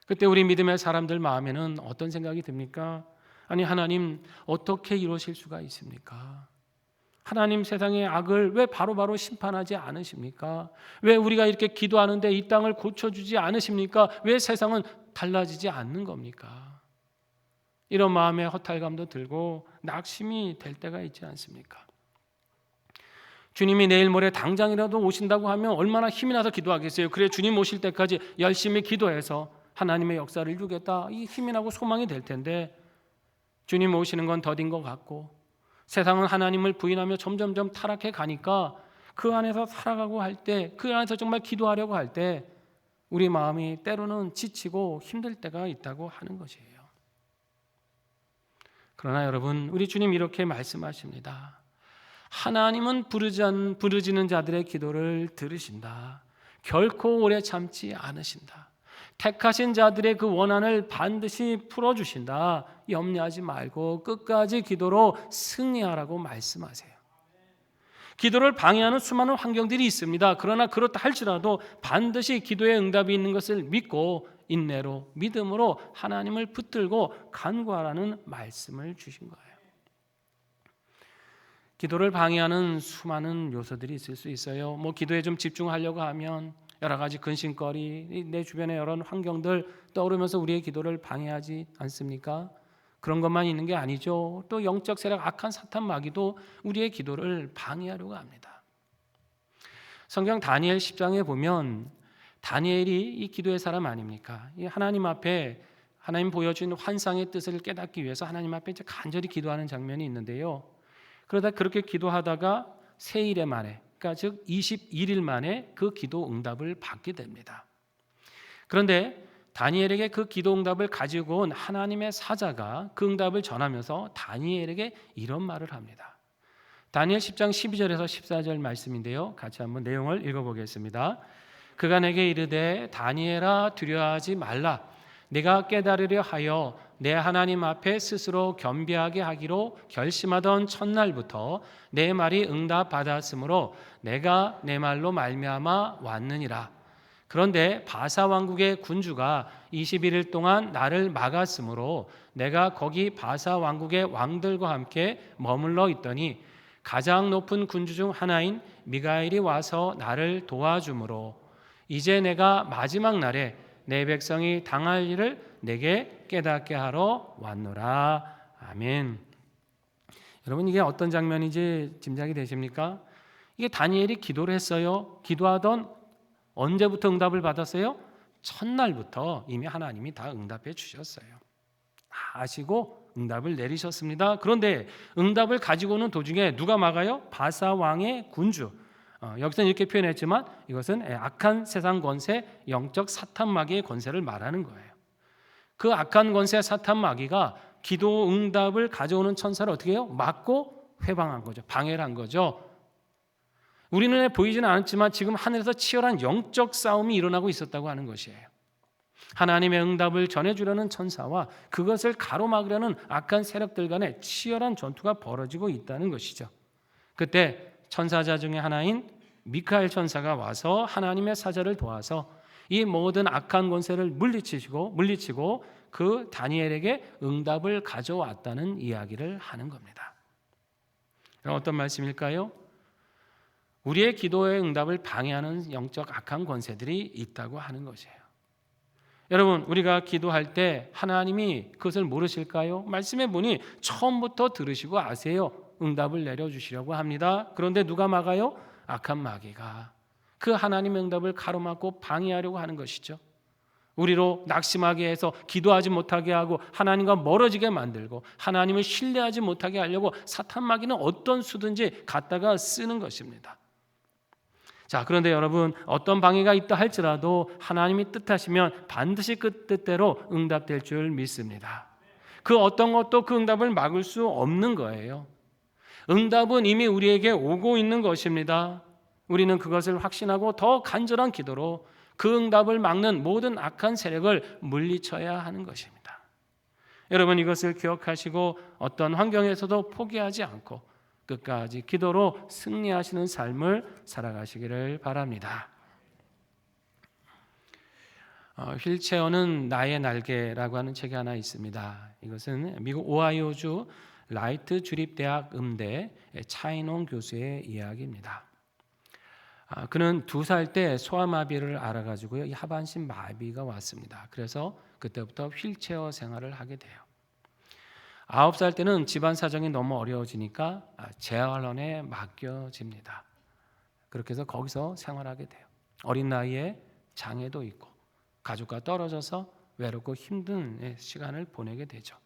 그때 우리 믿음의 사람들 마음에는 어떤 생각이 듭니까? 아니, 하나님 어떻게 이루실 수가 있습니까? 하나님 세상의 악을 왜 바로바로 심판하지 않으십니까? 왜 우리가 이렇게 기도하는데 이 땅을 고쳐주지 않으십니까? 왜 세상은 달라지지 않는 겁니까? 이런 마음의 허탈감도 들고 낙심이 될 때가 있지 않습니까? 주님이 내일 모레 당장이라도 오신다고 하면 얼마나 힘이 나서 기도하겠어요? 그래, 주님 오실 때까지 열심히 기도해서 하나님의 역사를 이루겠다, 이 힘이 나고 소망이 될 텐데, 주님 오시는 건 더딘 것 같고 세상은 하나님을 부인하며 점점점 타락해 가니까 그 안에서 살아가고 할 때, 그 안에서 정말 기도하려고 할 때 우리 마음이 때로는 지치고 힘들 때가 있다고 하는 것이에요. 그러나 여러분, 우리 주님 이렇게 말씀하십니다. 하나님은 부르짖는 자들의 기도를 들으신다. 결코 오래 참지 않으신다. 택하신 자들의 그 원한을 반드시 풀어주신다. 염려하지 말고 끝까지 기도로 승리하라고 말씀하세요. 기도를 방해하는 수많은 환경들이 있습니다. 그러나 그렇다 할지라도 반드시 기도의 응답이 있는 것을 믿고 인내로, 믿음으로 하나님을 붙들고 간구하라는 말씀을 주신 거예요. 기도를 방해하는 수많은 요소들이 있을 수 있어요. 기도에 좀 집중하려고 하면 여러 가지 근심거리, 내 주변의 여러 환경들 떠오르면서 우리의 기도를 방해하지 않습니까? 그런 것만 있는 게 아니죠. 또 영적 세력, 악한 사탄 마귀도 우리의 기도를 방해하려고 합니다. 성경 다니엘 10장에 보면 다니엘이 이 기도의 사람 아닙니까? 이 하나님 앞에 하나님 보여준 환상의 뜻을 깨닫기 위해서 하나님 앞에 간절히 기도하는 장면이 있는데요. 그러다 그렇게 기도하다가 세 일의 만에, 그러니까 즉 21일 만에 그 기도 응답을 받게 됩니다. 그런데 다니엘에게 그 기도 응답을 가지고 온 하나님의 사자가 그 응답을 전하면서 다니엘에게 이런 말을 합니다. 다니엘 10장 12절에서 14절 말씀인데요. 같이 한번 내용을 읽어보겠습니다. 그가 내게 이르되 다니엘아 두려워하지 말라. 내가 깨달으려 하여 내 하나님 앞에 스스로 겸비하게 하기로 결심하던 첫날부터 내 말이 응답받았으므로 내가 내 말로 말미암아 왔느니라. 그런데 바사 왕국의 군주가 21일 동안 나를 막았으므로 내가 거기 바사 왕국의 왕들과 함께 머물러 있더니 가장 높은 군주 중 하나인 미가엘이 와서 나를 도와주므로 이제 내가 마지막 날에 내 백성이 당할 일을 내게 깨닫게 하러 왔노라. 아멘. 여러분, 이게 어떤 장면인지 짐작이 되십니까? 이게 다니엘이 기도를 했어요. 기도하던 언제부터 응답을 받았어요? 첫날부터 이미 하나님이 다 응답해 주셨어요. 아시고 응답을 내리셨습니다. 그런데 응답을 가지고 오는 도중에 누가 막아요? 바사 왕의 군주. 여기서는 이렇게 표현했지만 이것은 악한 세상 권세, 영적 사탄 마귀의 권세를 말하는 거예요. 그 악한 권세 사탄 마귀가 기도 응답을 가져오는 천사를 어떻게 해요? 막고 회방한 거죠. 방해를 한 거죠. 우리 눈에 보이지는 않았지만 지금 하늘에서 치열한 영적 싸움이 일어나고 있었다고 하는 것이에요. 하나님의 응답을 전해주려는 천사와 그것을 가로막으려는 악한 세력들 간에 치열한 전투가 벌어지고 있다는 것이죠. 그때 천사자 중에 하나인 미카엘 천사가 와서 하나님의 사자를 도와서 이 모든 악한 권세를 물리치고 그 다니엘에게 응답을 가져왔다는 이야기를 하는 겁니다. 그럼 어떤 말씀일까요? 우리의 기도의 응답을 방해하는 영적 악한 권세들이 있다고 하는 것이에요. 여러분, 우리가 기도할 때 하나님이 그것을 모르실까요? 말씀해 보니 처음부터 들으시고 아세요. 응답을 내려주시려고 합니다. 그런데 누가 막아요? 악한 마귀가 그 하나님의 응답을 가로막고 방해하려고 하는 것이죠. 우리로 낙심하게 해서 기도하지 못하게 하고 하나님과 멀어지게 만들고 하나님을 신뢰하지 못하게 하려고 사탄 마귀는 어떤 수든지 갖다가 쓰는 것입니다. 자, 그런데 여러분, 어떤 방해가 있다 할지라도 하나님이 뜻하시면 반드시 그 뜻대로 응답될 줄 믿습니다. 그 어떤 것도 그 응답을 막을 수 없는 거예요. 응답은 이미 우리에게 오고 있는 것입니다. 우리는 그것을 확신하고 더 간절한 기도로 그 응답을 막는 모든 악한 세력을 물리쳐야 하는 것입니다. 여러분, 이것을 기억하시고 어떤 환경에서도 포기하지 않고 끝까지 기도로 승리하시는 삶을 살아가시기를 바랍니다. 휠체어는 나의 날개라고 하는 책이 하나 있습니다. 이것은 미국 오하이오주 라이트 주립대학 음대 차인홍 교수의 이야기입니다. 그는 2살 때 소아마비를 알아가지고요, 이 하반신 마비가 왔습니다. 그래서 그때부터 휠체어 생활을 하게 돼요. 9살 때는 집안 사정이 너무 어려워지니까 재활원에 맡겨집니다. 그렇게 해서 거기서 생활하게 돼요. 어린 나이에 장애도 있고 가족과 떨어져서 외롭고 힘든 시간을 보내게 되죠.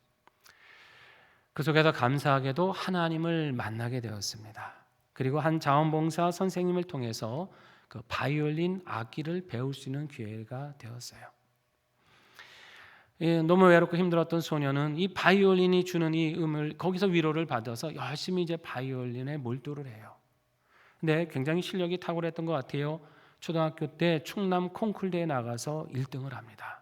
그 속에서 감사하게도 하나님을 만나게 되었습니다. 그리고 한 자원봉사 선생님을 통해서 그 바이올린 악기를 배울 수 있는 기회가 되었어요. 너무 외롭고 힘들었던 소녀는 이 바이올린이 주는 이 음을 거기서 위로를 받아서 열심히 이제 바이올린에 몰두를 해요. 근데 굉장히 실력이 탁월했던 것 같아요. 초등학교 때 충남 콩쿨대에 나가서 1등을 합니다.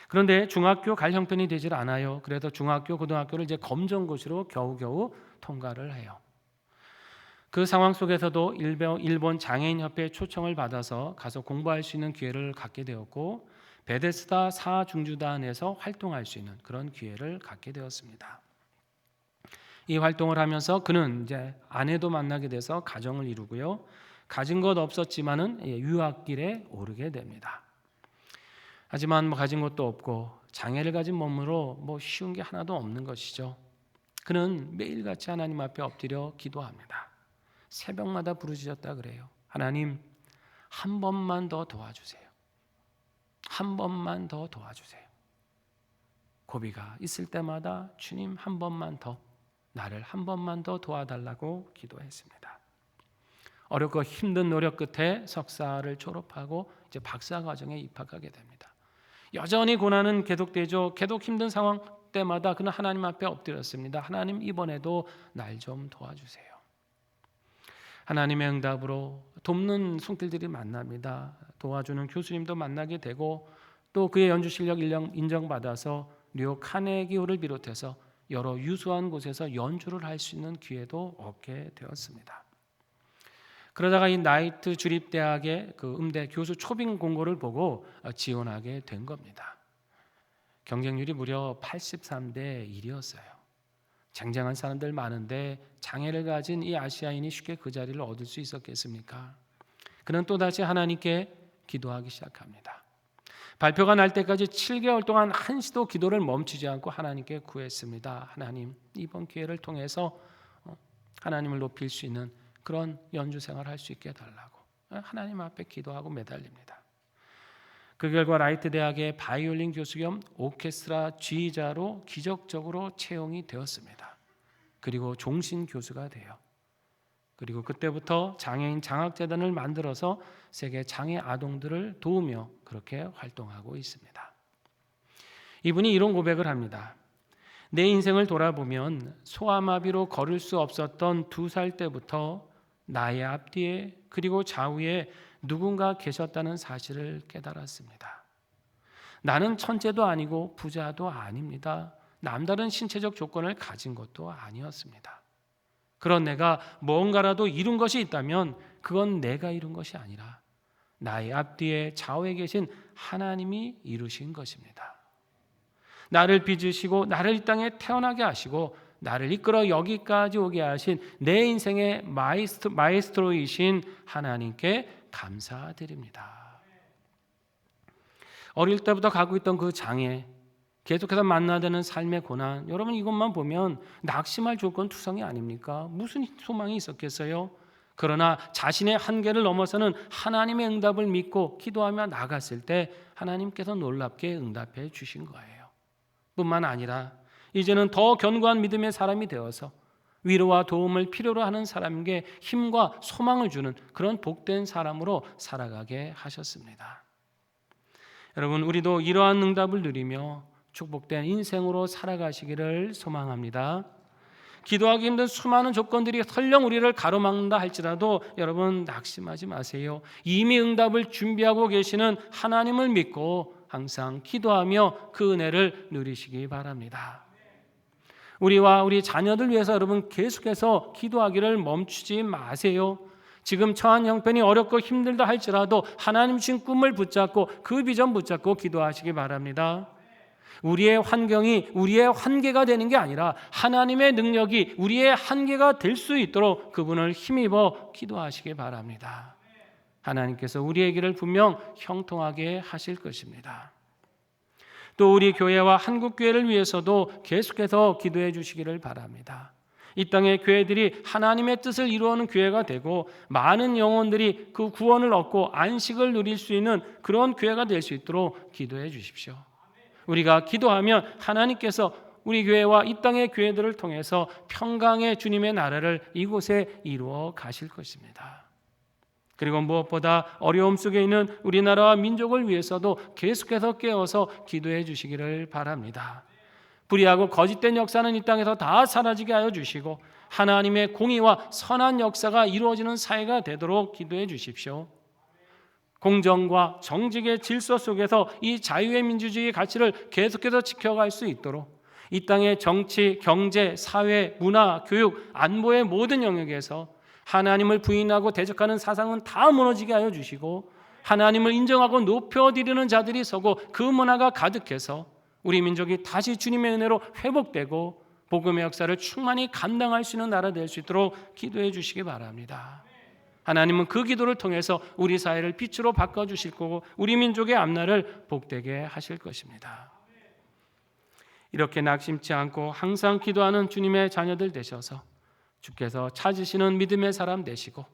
그런데 중학교 갈 형편이 되질 않아요. 그래도 중학교, 고등학교를 이제 검정고시로 겨우겨우 통과를 해요. 그 상황 속에서도 일본 장애인협회 초청을 받아서 가서 공부할 수 있는 기회를 갖게 되었고 베데스다 사중주단에서 활동할 수 있는 그런 기회를 갖게 되었습니다. 이 활동을 하면서 그는 이제 아내도 만나게 돼서 가정을 이루고요. 가진 것 없었지만은 유학길에 오르게 됩니다. 하지만 가진 것도 없고 장애를 가진 몸으로 쉬운 게 하나도 없는 것이죠. 그는 매일같이 하나님 앞에 엎드려 기도합니다. 새벽마다 부르짖었다 그래요. 하나님, 한 번만 더 도와주세요. 한 번만 더 도와주세요. 고비가 있을 때마다 주님 한 번만 더, 나를 한 번만 더 도와달라고 기도했습니다. 어렵고 힘든 노력 끝에 석사를 졸업하고 이제 박사 과정에 입학하게 됩니다. 여전히 고난은 계속되죠. 계속 힘든 상황 때마다 그는 하나님 앞에 엎드렸습니다. 하나님, 이번에도 날 좀 도와주세요. 하나님의 응답으로 돕는 손길들이 만납니다. 도와주는 교수님도 만나게 되고 또 그의 연주 실력 인정받아서 뉴욕 카네기홀을 비롯해서 여러 유수한 곳에서 연주를 할 수 있는 기회도 얻게 되었습니다. 그러다가 이 나이트 주립대학의 그 음대 교수 초빙 공고를 보고 지원하게 된 겁니다. 경쟁률이 무려 83대 1이었어요. 쟁쟁한 사람들 많은데 장애를 가진 이 아시아인이 쉽게 그 자리를 얻을 수 있었겠습니까? 그는 또다시 하나님께 기도하기 시작합니다. 발표가 날 때까지 7개월 동안 한시도 기도를 멈추지 않고 하나님께 구했습니다. 하나님, 이번 기회를 통해서 하나님을 높일 수 있는 그런 연주 생활을 할 수 있게 해달라고 하나님 앞에 기도하고 매달립니다. 그 결과 라이트 대학의 바이올린 교수 겸 오케스트라 지휘자로 기적적으로 채용이 되었습니다. 그리고 종신 교수가 돼요. 그리고 그때부터 장애인 장학재단을 만들어서 세계 장애 아동들을 도우며 그렇게 활동하고 있습니다. 이분이 이런 고백을 합니다. 내 인생을 돌아보면 소아마비로 걸을 수 없었던 2살 때부터 나의 앞뒤에 그리고 좌우에 누군가 계셨다는 사실을 깨달았습니다. 나는 천재도 아니고 부자도 아닙니다. 남다른 신체적 조건을 가진 것도 아니었습니다. 그런 내가 뭔가라도 이룬 것이 있다면 그건 내가 이룬 것이 아니라 나의 앞뒤에 좌우에 계신 하나님이 이루신 것입니다. 나를 빚으시고 나를 이 땅에 태어나게 하시고 나를 이끌어 여기까지 오게 하신 내 인생의 마에스트로이신 하나님께 감사드립니다. 어릴 때부터 갖고 있던 그 장애, 계속해서 만나야 되는 삶의 고난, 여러분 이것만 보면 낙심할 조건 투성이 아닙니까? 무슨 소망이 있었겠어요? 그러나 자신의 한계를 넘어서는 하나님의 응답을 믿고 기도하며 나갔을 때 하나님께서 놀랍게 응답해 주신 거예요. 뿐만 아니라 이제는 더 견고한 믿음의 사람이 되어서 위로와 도움을 필요로 하는 사람에게 힘과 소망을 주는 그런 복된 사람으로 살아가게 하셨습니다. 여러분, 우리도 이러한 응답을 누리며 축복된 인생으로 살아가시기를 소망합니다. 기도하기 힘든 수많은 조건들이 설령 우리를 가로막는다 할지라도 여러분 낙심하지 마세요. 이미 응답을 준비하고 계시는 하나님을 믿고 항상 기도하며 그 은혜를 누리시기 바랍니다. 우리와 우리 자녀들 위해서 여러분 계속해서 기도하기를 멈추지 마세요. 지금 처한 형편이 어렵고 힘들다 할지라도 하나님 주신 꿈을 붙잡고 그 비전 붙잡고 기도하시기 바랍니다. 우리의 환경이 우리의 한계가 되는 게 아니라 하나님의 능력이 우리의 한계가 될 수 있도록 그분을 힘입어 기도하시기 바랍니다. 하나님께서 우리의 길을 분명 형통하게 하실 것입니다. 또 우리 교회와 한국교회를 위해서도 계속해서 기도해 주시기를 바랍니다. 이 땅의 교회들이 하나님의 뜻을 이루어오는 교회가 되고 많은 영혼들이 그 구원을 얻고 안식을 누릴 수 있는 그런 교회가 될 수 있도록 기도해 주십시오. 우리가 기도하면 하나님께서 우리 교회와 이 땅의 교회들을 통해서 평강의 주님의 나라를 이곳에 이루어 가실 것입니다. 그리고 무엇보다 어려움 속에 있는 우리나라와 민족을 위해서도 계속해서 깨어서 기도해 주시기를 바랍니다. 불의하고 거짓된 역사는 이 땅에서 다 사라지게 하여 주시고 하나님의 공의와 선한 역사가 이루어지는 사회가 되도록 기도해 주십시오. 공정과 정직의 질서 속에서 이 자유의 민주주의의 가치를 계속해서 지켜갈 수 있도록 이 땅의 정치, 경제, 사회, 문화, 교육, 안보의 모든 영역에서 하나님을 부인하고 대적하는 사상은 다 무너지게 하여 주시고 하나님을 인정하고 높여드리는 자들이 서고 그 문화가 가득해서 우리 민족이 다시 주님의 은혜로 회복되고 복음의 역사를 충만히 감당할 수 있는 나라 될 수 있도록 기도해 주시기 바랍니다. 하나님은 그 기도를 통해서 우리 사회를 빛으로 바꿔주실 거고 우리 민족의 앞날을 복되게 하실 것입니다. 이렇게 낙심치 않고 항상 기도하는 주님의 자녀들 되셔서 주께서 찾으시는 믿음의 사람 되시고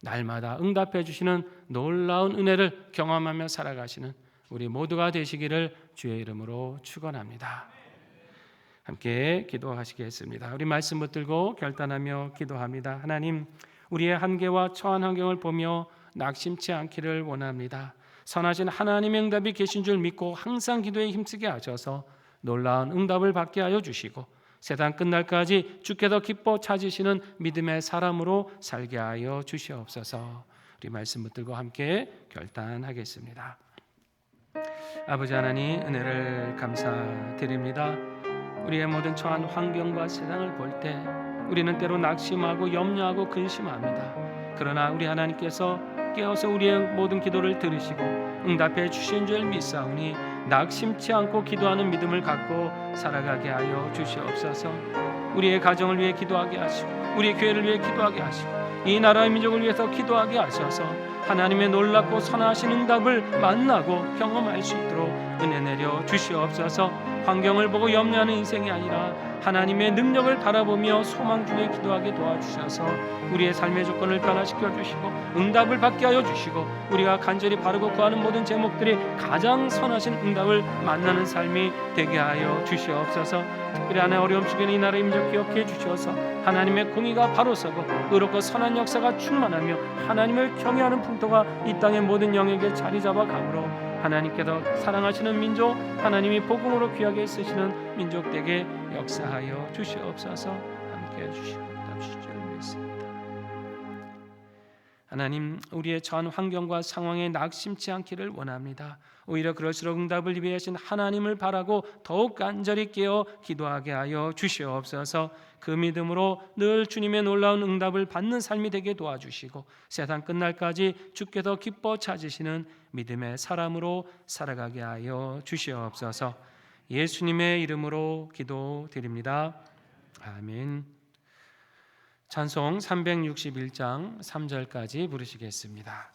날마다 응답해 주시는 놀라운 은혜를 경험하며 살아가시는 우리 모두가 되시기를 주의 이름으로 축원합니다. 함께 기도하시겠습니다. 우리 말씀 붙들고 결단하며 기도합니다. 하나님, 우리의 한계와 처한 환경을 보며 낙심치 않기를 원합니다. 선하신 하나님의 응답이 계신 줄 믿고 항상 기도에 힘쓰게 하셔서 놀라운 응답을 받게 하여 주시고 세상 끝날까지 주께서 기뻐 찾으시는 믿음의 사람으로 살게 하여 주시옵소서. 우리 말씀 붙들고 함께 결단하겠습니다. 아버지 하나님, 은혜를 감사드립니다. 우리의 모든 처한 환경과 세상을 볼 때 우리는 때로 낙심하고 염려하고 근심합니다. 그러나 우리 하나님께서 깨어서 우리의 모든 기도를 들으시고 응답해 주신 줄 믿사오니 낙심치 않고 기도하는 믿음을 갖고 살아가게 하여 주시옵소서. 우리의 가정을 위해 기도하게 하시고 우리의 교회를 위해 기도하게 하시고 이 나라의 민족을 위해서 기도하게 하셔서 하나님의 놀랍고 선하신 응답을 만나고 경험할 수 있도록 은혜 내려 주시옵소서. 환경을 보고 염려하는 인생이 아니라 하나님의 능력을 바라보며 소망 중에 기도하게 도와주셔서 우리의 삶의 조건을 변화시켜 주시고 응답을 받게 하여 주시고 우리가 간절히 바르고 구하는 모든 제목들이 가장 선하신 응답을 만나는 삶이 되게 하여 주시옵소서. 특별히 하나의 어려움 속에는 이 나라의 민족 기억해 주셔서 하나님의 공의가 바로 서고 의롭고 선한 역사가 충만하며 하나님을 경외하는 풍토가 이 땅의 모든 영역에 자리 잡아 가므로 하나님께서 사랑하시는 민족, 하나님이 복음으로 귀하게 쓰시는 민족 되게 역사하여 주시옵소서. 함께해 주시고 답시줄 믿습니다. 하나님, 우리의 처한 환경과 상황에 낙심치 않기를 원합니다. 오히려 그럴수록 응답을 예비하신 하나님을 바라고 더욱 간절히 깨어 기도하게 하여 주시옵소서. 그 믿음으로 늘 주님의 놀라운 응답을 받는 삶이 되게 도와주시고 세상 끝날까지 주께서 기뻐 찾으시는 믿음의 사람으로 살아가게 하여 주시옵소서. 예수님의 이름으로 기도드립니다. 아멘. 찬송 361장 3절까지 부르시겠습니다.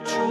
주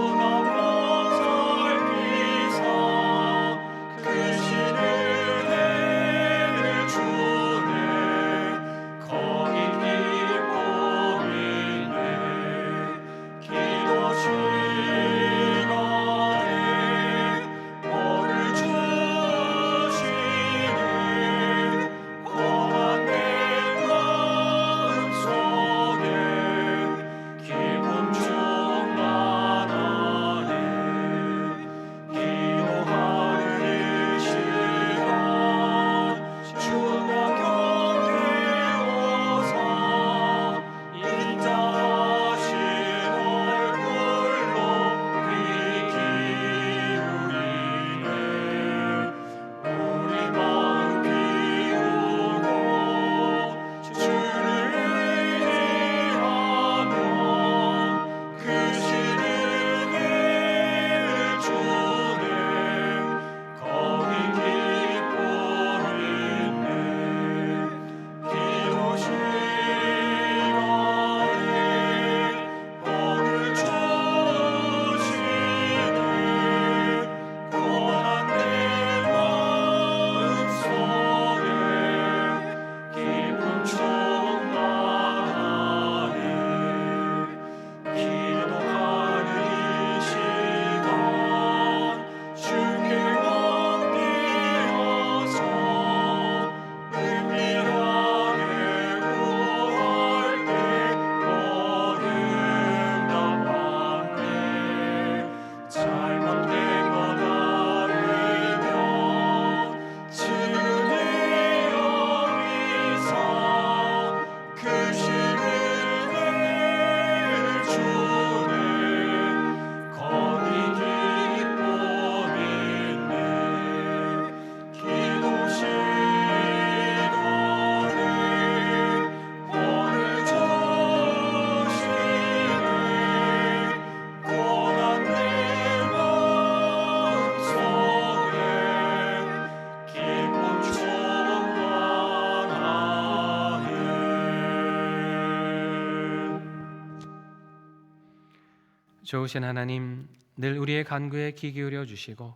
좋으신 하나님, 늘 우리의 간구에 귀 기울여 주시고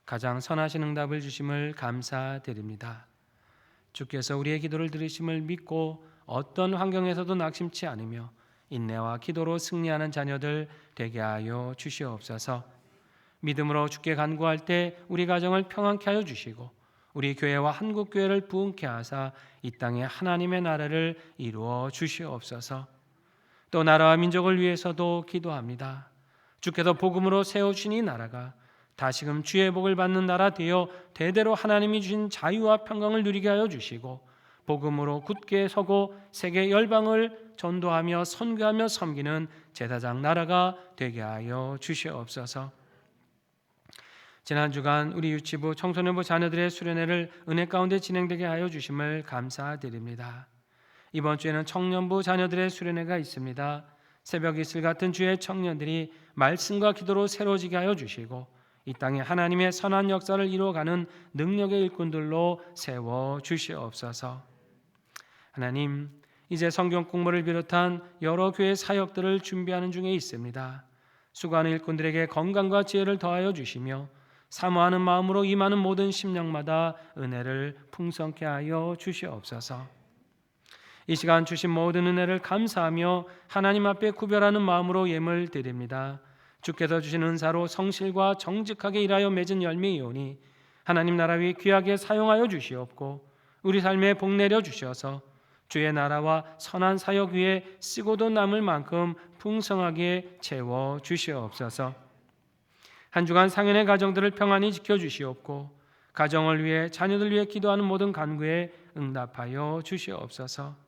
가장 선하신 응답을 주심을 감사드립니다. 주께서 우리의 기도를 들으심을 믿고 어떤 환경에서도 낙심치 않으며 인내와 기도로 승리하는 자녀들 되게 하여 주시옵소서. 믿음으로 주께 간구할 때 우리 가정을 평안케 하여 주시고 우리 교회와 한국교회를 부흥케 하사 이 땅에 하나님의 나라를 이루어 주시옵소서. 또 나라와 민족을 위해서도 기도합니다. 주께서 복음으로 세우신 이 나라가 다시금 주의 복을 받는 나라 되어 대대로 하나님이 주신 자유와 평강을 누리게 하여 주시고 복음으로 굳게 서고 세계 열방을 전도하며 선교하며 섬기는 제사장 나라가 되게 하여 주시옵소서. 지난 주간 우리 유치부 청소년부 자녀들의 수련회를 은혜 가운데 진행되게 하여 주심을 감사드립니다. 이번 주에는 청년부 자녀들의 수련회가 있습니다. 새벽 이슬 같은 주의 청년들이 말씀과 기도로 새로지게 하여 주시고 이 땅에 하나님의 선한 역사를 이루어가는 능력의 일꾼들로 세워 주시옵소서. 하나님, 이제 성경 공부를 비롯한 여러 교회 사역들을 준비하는 중에 있습니다. 수고하는 일꾼들에게 건강과 지혜를 더하여 주시며 사모하는 마음으로 임하는 모든 심령마다 은혜를 풍성케 하여 주시옵소서. 이 시간 주신 모든 은혜를 감사하며 하나님 앞에 구별하는 마음으로 예물 드립니다. 주께서 주신 은사로 성실과 정직하게 일하여 맺은 열매이오니 하나님 나라 위에 귀하게 사용하여 주시옵고 우리 삶에 복 내려 주셔서 주의 나라와 선한 사역 위에 쓰고도 남을 만큼 풍성하게 채워 주시옵소서. 한 주간 상현의 가정들을 평안히 지켜주시옵고 가정을 위해 자녀들 위해 기도하는 모든 간구에 응답하여 주시옵소서.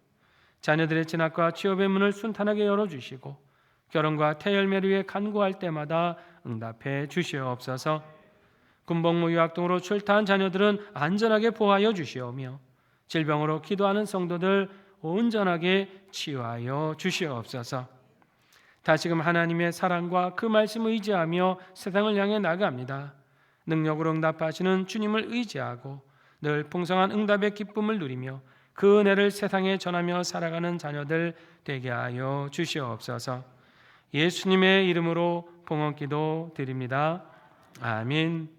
자녀들의 진학과 취업의 문을 순탄하게 열어주시고 결혼과 태열매를 위해 간구할 때마다 응답해 주시옵소서. 군복무 유학 등으로 출타한 자녀들은 안전하게 보호하여 주시오며 질병으로 기도하는 성도들 온전하게 치유하여 주시옵소서. 다시금 하나님의 사랑과 그 말씀을 의지하며 세상을 향해 나갑니다. 능력으로 응답하시는 주님을 의지하고 늘 풍성한 응답의 기쁨을 누리며 그 은혜를 세상에 전하며 살아가는 자녀들 되게 하여 주시옵소서. 예수님의 이름으로 봉헌기도 드립니다. 아멘.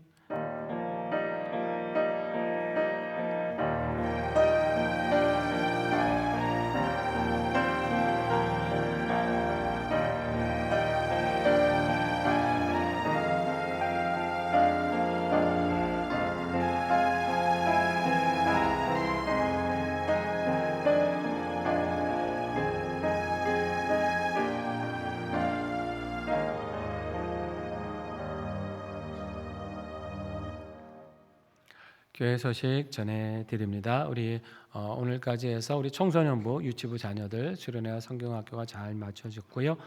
교회 소식 전해드립니다. 우리 오늘까지 해서 우리 청소년부, 유치부 자녀들 수련회와 성경학교가 잘 마쳐졌고요.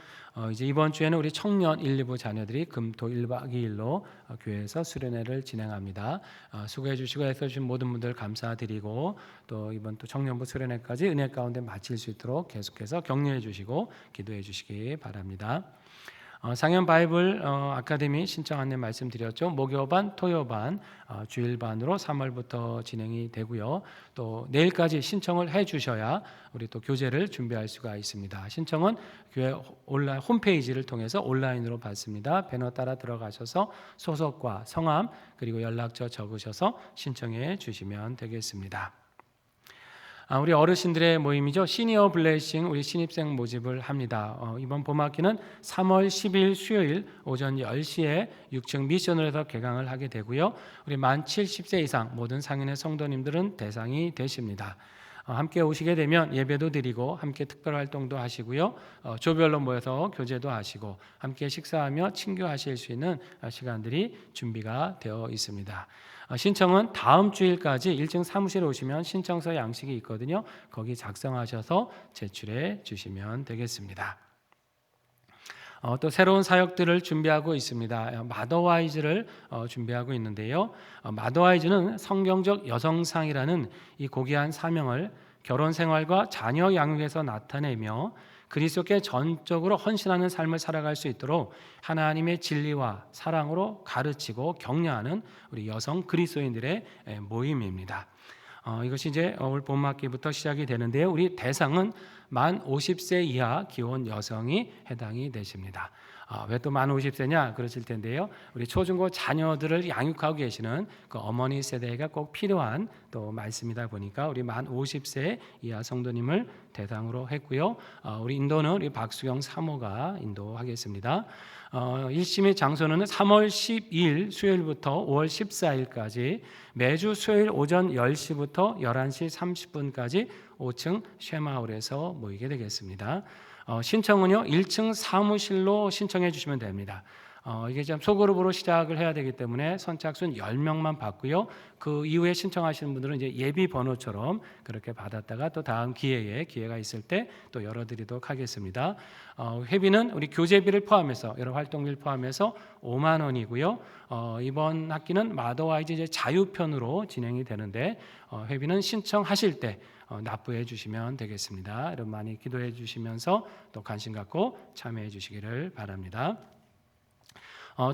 이제 이번 주에는 우리 청년 1, 2부 자녀들이 금, 토 1박 2일로 교회에서 수련회를 진행합니다. 수고해 주시고 애써 주신 모든 분들 감사드리고 또 이번 또 청년부 수련회까지 은혜 가운데 마칠 수 있도록 계속해서 격려해 주시고 기도해 주시기 바랍니다. 상현 바이블 아카데미 신청 안내 말씀드렸죠. 목요반, 토요반, 주일반으로 3월부터 진행이 되고요. 또 내일까지 신청을 해주셔야 우리 또 교재를 준비할 수가 있습니다. 신청은 교회 온라인 홈페이지를 통해서 온라인으로 받습니다. 배너 따라 들어가셔서 소속과 성함 그리고 연락처 적으셔서 신청해 주시면 되겠습니다. 우리 어르신들의 모임이죠. 시니어 블레싱 우리 신입생 모집을 합니다. 이번 봄학기는 3월 10일 수요일 오전 10시에 6층 미션홀에서 개강을 하게 되고요. 우리 만 70세 이상 모든 상인의 성도님들은 대상이 되십니다. 함께 오시게 되면 예배도 드리고 함께 특별활동도 하시고요. 조별로 모여서 교제도 하시고 함께 식사하며 친교하실 수 있는 시간들이 준비가 되어 있습니다. 신청은 다음 주일까지 1층 사무실에 오시면 신청서 양식이 있거든요. 거기 작성하셔서 제출해 주시면 되겠습니다. 또 새로운 사역들을 준비하고 있습니다. 마더와이즈를 준비하고 있는데요. 마더와이즈는 성경적 여성상이라는 이 고귀한 사명을 결혼 생활과 자녀 양육에서 나타내며 그리스도께 전적으로 헌신하는 삶을 살아갈 수 있도록 하나님의 진리와 사랑으로 가르치고 격려하는 우리 여성 그리스도인들의 모임입니다. 이것이 이제 올 봄학기부터 시작이 되는데요. 우리 대상은 만 50세 이하 기혼 여성이 해당이 되십니다. 왜 또 만 50세냐 그러실 텐데요. 우리 초중고 자녀들을 양육하고 계시는 그 어머니 세대가 꼭 필요한 또 말씀이다 보니까 우리 만 50세 이하 성도님을 대상으로 했고요. 우리 인도는 우리 박수경 사모가 인도하겠습니다. 일심의 장소는 3월 12일 수요일부터 5월 14일까지 매주 수요일 오전 10시부터 11시 30분까지 5층 쉐마홀에서 모이게 되겠습니다. 신청은요 1층 사무실로 신청해 주시면 됩니다. 이게 좀 소그룹으로 시작을 해야 되기 때문에 선착순 10명만 받고요. 그 이후에 신청하시는 분들은 이제 예비 번호처럼 그렇게 받았다가 또 다음 기회가 있을 때 또 열어드리도록 하겠습니다. 회비는 우리 교재비를 포함해서 여러 활동비를 포함해서 5만 원이고요. 이번 학기는 마더와이즈 이제 자유편으로 진행이 되는데 회비는 신청하실 때 납부해 주시면 되겠습니다. 여러분 많이 기도해 주시면서 또 관심 갖고 참여해 주시기를 바랍니다.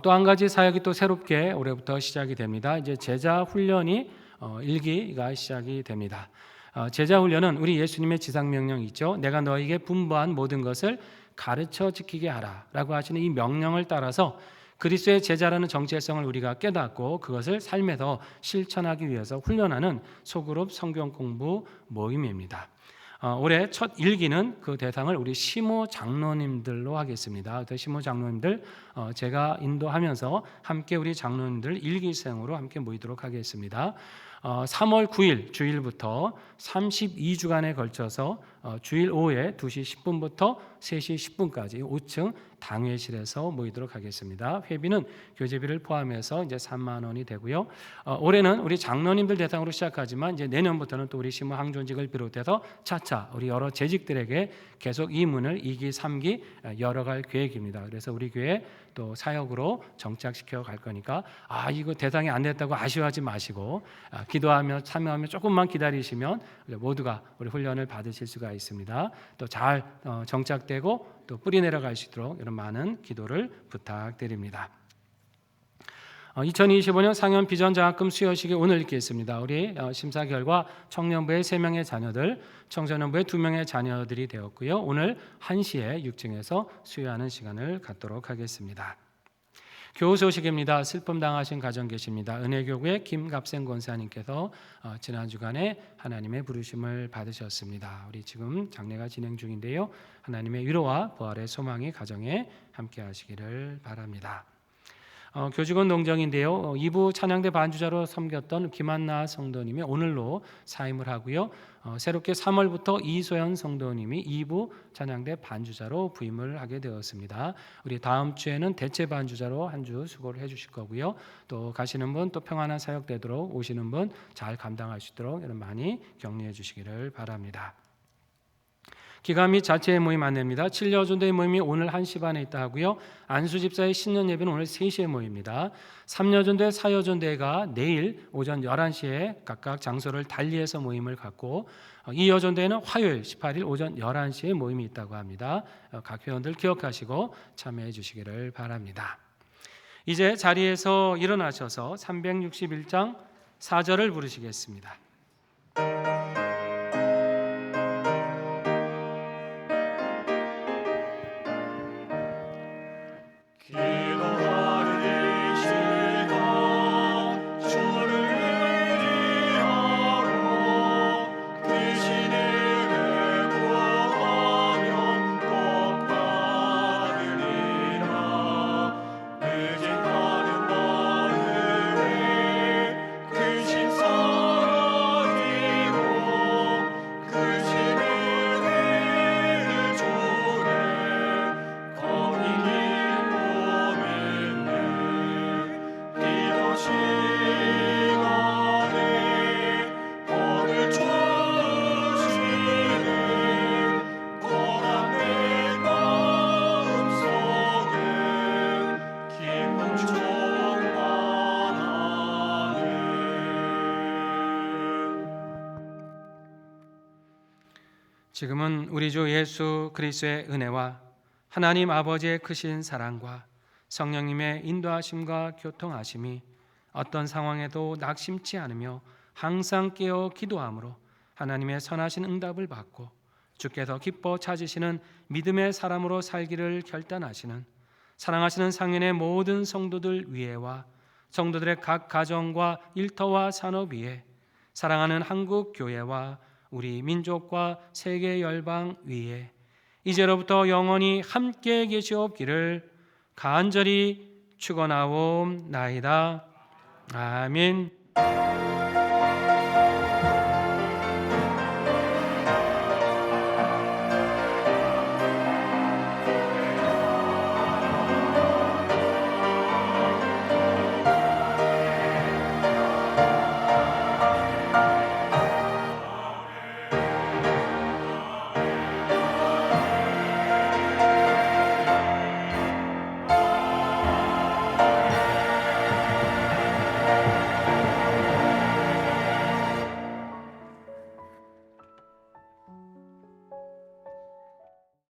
또 한 가지 사역이 또 새롭게 올해부터 시작이 됩니다. 이제 제자 훈련이 1기가 시작이 됩니다. 제자 훈련은 우리 예수님의 지상 명령이 있죠. 내가 너에게 분부한 모든 것을 가르쳐 지키게 하라라고 하시는 이 명령을 따라서 그리스도의 제자라는 정체성을 우리가 깨닫고 그것을 삶에서 실천하기 위해서 훈련하는 소그룹 성경 공부 모임입니다. 올해 첫 1기는 그 대상을 우리 시모 장로님들로 하겠습니다. 시모 장로님들 제가 인도하면서 함께 우리 장로님들 1기생으로 함께 모이도록 하겠습니다. 3월 9일 주일부터 32주간에 걸쳐서 주일 오후에 2시 10분부터 3시 10분까지 5층 당회실에서 모이도록 하겠습니다. 회비는 교재비를 포함해서 이제 3만 원이 되고요. 올해는 우리 장로님들 대상으로 시작하지만 이제 내년부터는 또 우리 시무 항존직을 비롯해서 차차 우리 여러 재직들에게 계속 이 문을 2기, 3기 열어갈 계획입니다. 그래서 우리 교회 또 사역으로 정착시켜 갈 거니까 이거 대상이 안 됐다고 아쉬워하지 마시고 기도하며 참여하며 조금만 기다리시면 모두가 우리 훈련을 받으실 수가 있습니다. 또 잘 정착되고 또 뿌리 내려갈 수 있도록 이런 많은 기도를 부탁드립니다. 2025년 상현 비전 장학금 수여식이 오늘 있겠습니다. 우리 심사 결과 청년부의 3명의 자녀들, 청소년부의 2명의 자녀들이 되었고요. 오늘 1시에 6층에서 수여하는 시간을 갖도록 하겠습니다. 교우 소식입니다. 슬픔 당하신 가정 계십니다. 은혜교구의 김갑생 권사님께서 지난 주간에 하나님의 부르심을 받으셨습니다. 우리 지금 장례가 진행 중인데요. 하나님의 위로와 부활의 소망이 가정에 함께 하시기를 바랍니다. 교직원 농정인데요. 2부 찬양대 반주자로 섬겼던 김한나 성도님이 오늘로 사임을 하고요. 새롭게 3월부터 이소연 성도님이 2부 찬양대 반주자로 부임을 하게 되었습니다. 우리 다음 주에는 대체 반주자로 한 주 수고를 해주실 거고요. 또 가시는 분 또 평안한 사역 되도록 오시는 분 잘 감당할 수 있도록 여러분 많이 격려해 주시기를 바랍니다. 기가 및 자체의 모임 안내입니다. 7여전도의 모임이 오늘 1시 반에 있다 하고요. 안수집사의 신년 예배는 오늘 3시에 모입니다. 3여전도의 4여전도회가 내일 오전 11시에 각각 장소를 달리해서 모임을 갖고 2여전도회는 화요일 18일 오전 11시에 모임이 있다고 합니다. 각 회원들 기억하시고 참여해 주시기를 바랍니다. 이제 자리에서 일어나셔서 361장 4절을 부르시겠습니다. 지금은 우리 주 예수 그리스도의 은혜와 하나님 아버지의 크신 사랑과 성령님의 인도하심과 교통하심이 어떤 상황에도 낙심치 않으며 항상 깨어 기도함으로 하나님의 선하신 응답을 받고 주께서 기뻐 찾으시는 믿음의 사람으로 살기를 결단하시는 사랑하시는 상인의 모든 성도들 위에와 성도들의 각 가정과 일터와 산업 위에, 사랑하는 한국 교회와 우리 민족과 세계 열방 위에 이제로부터 영원히 함께 계시옵기를 간절히 축원하옵나이다. 아멘.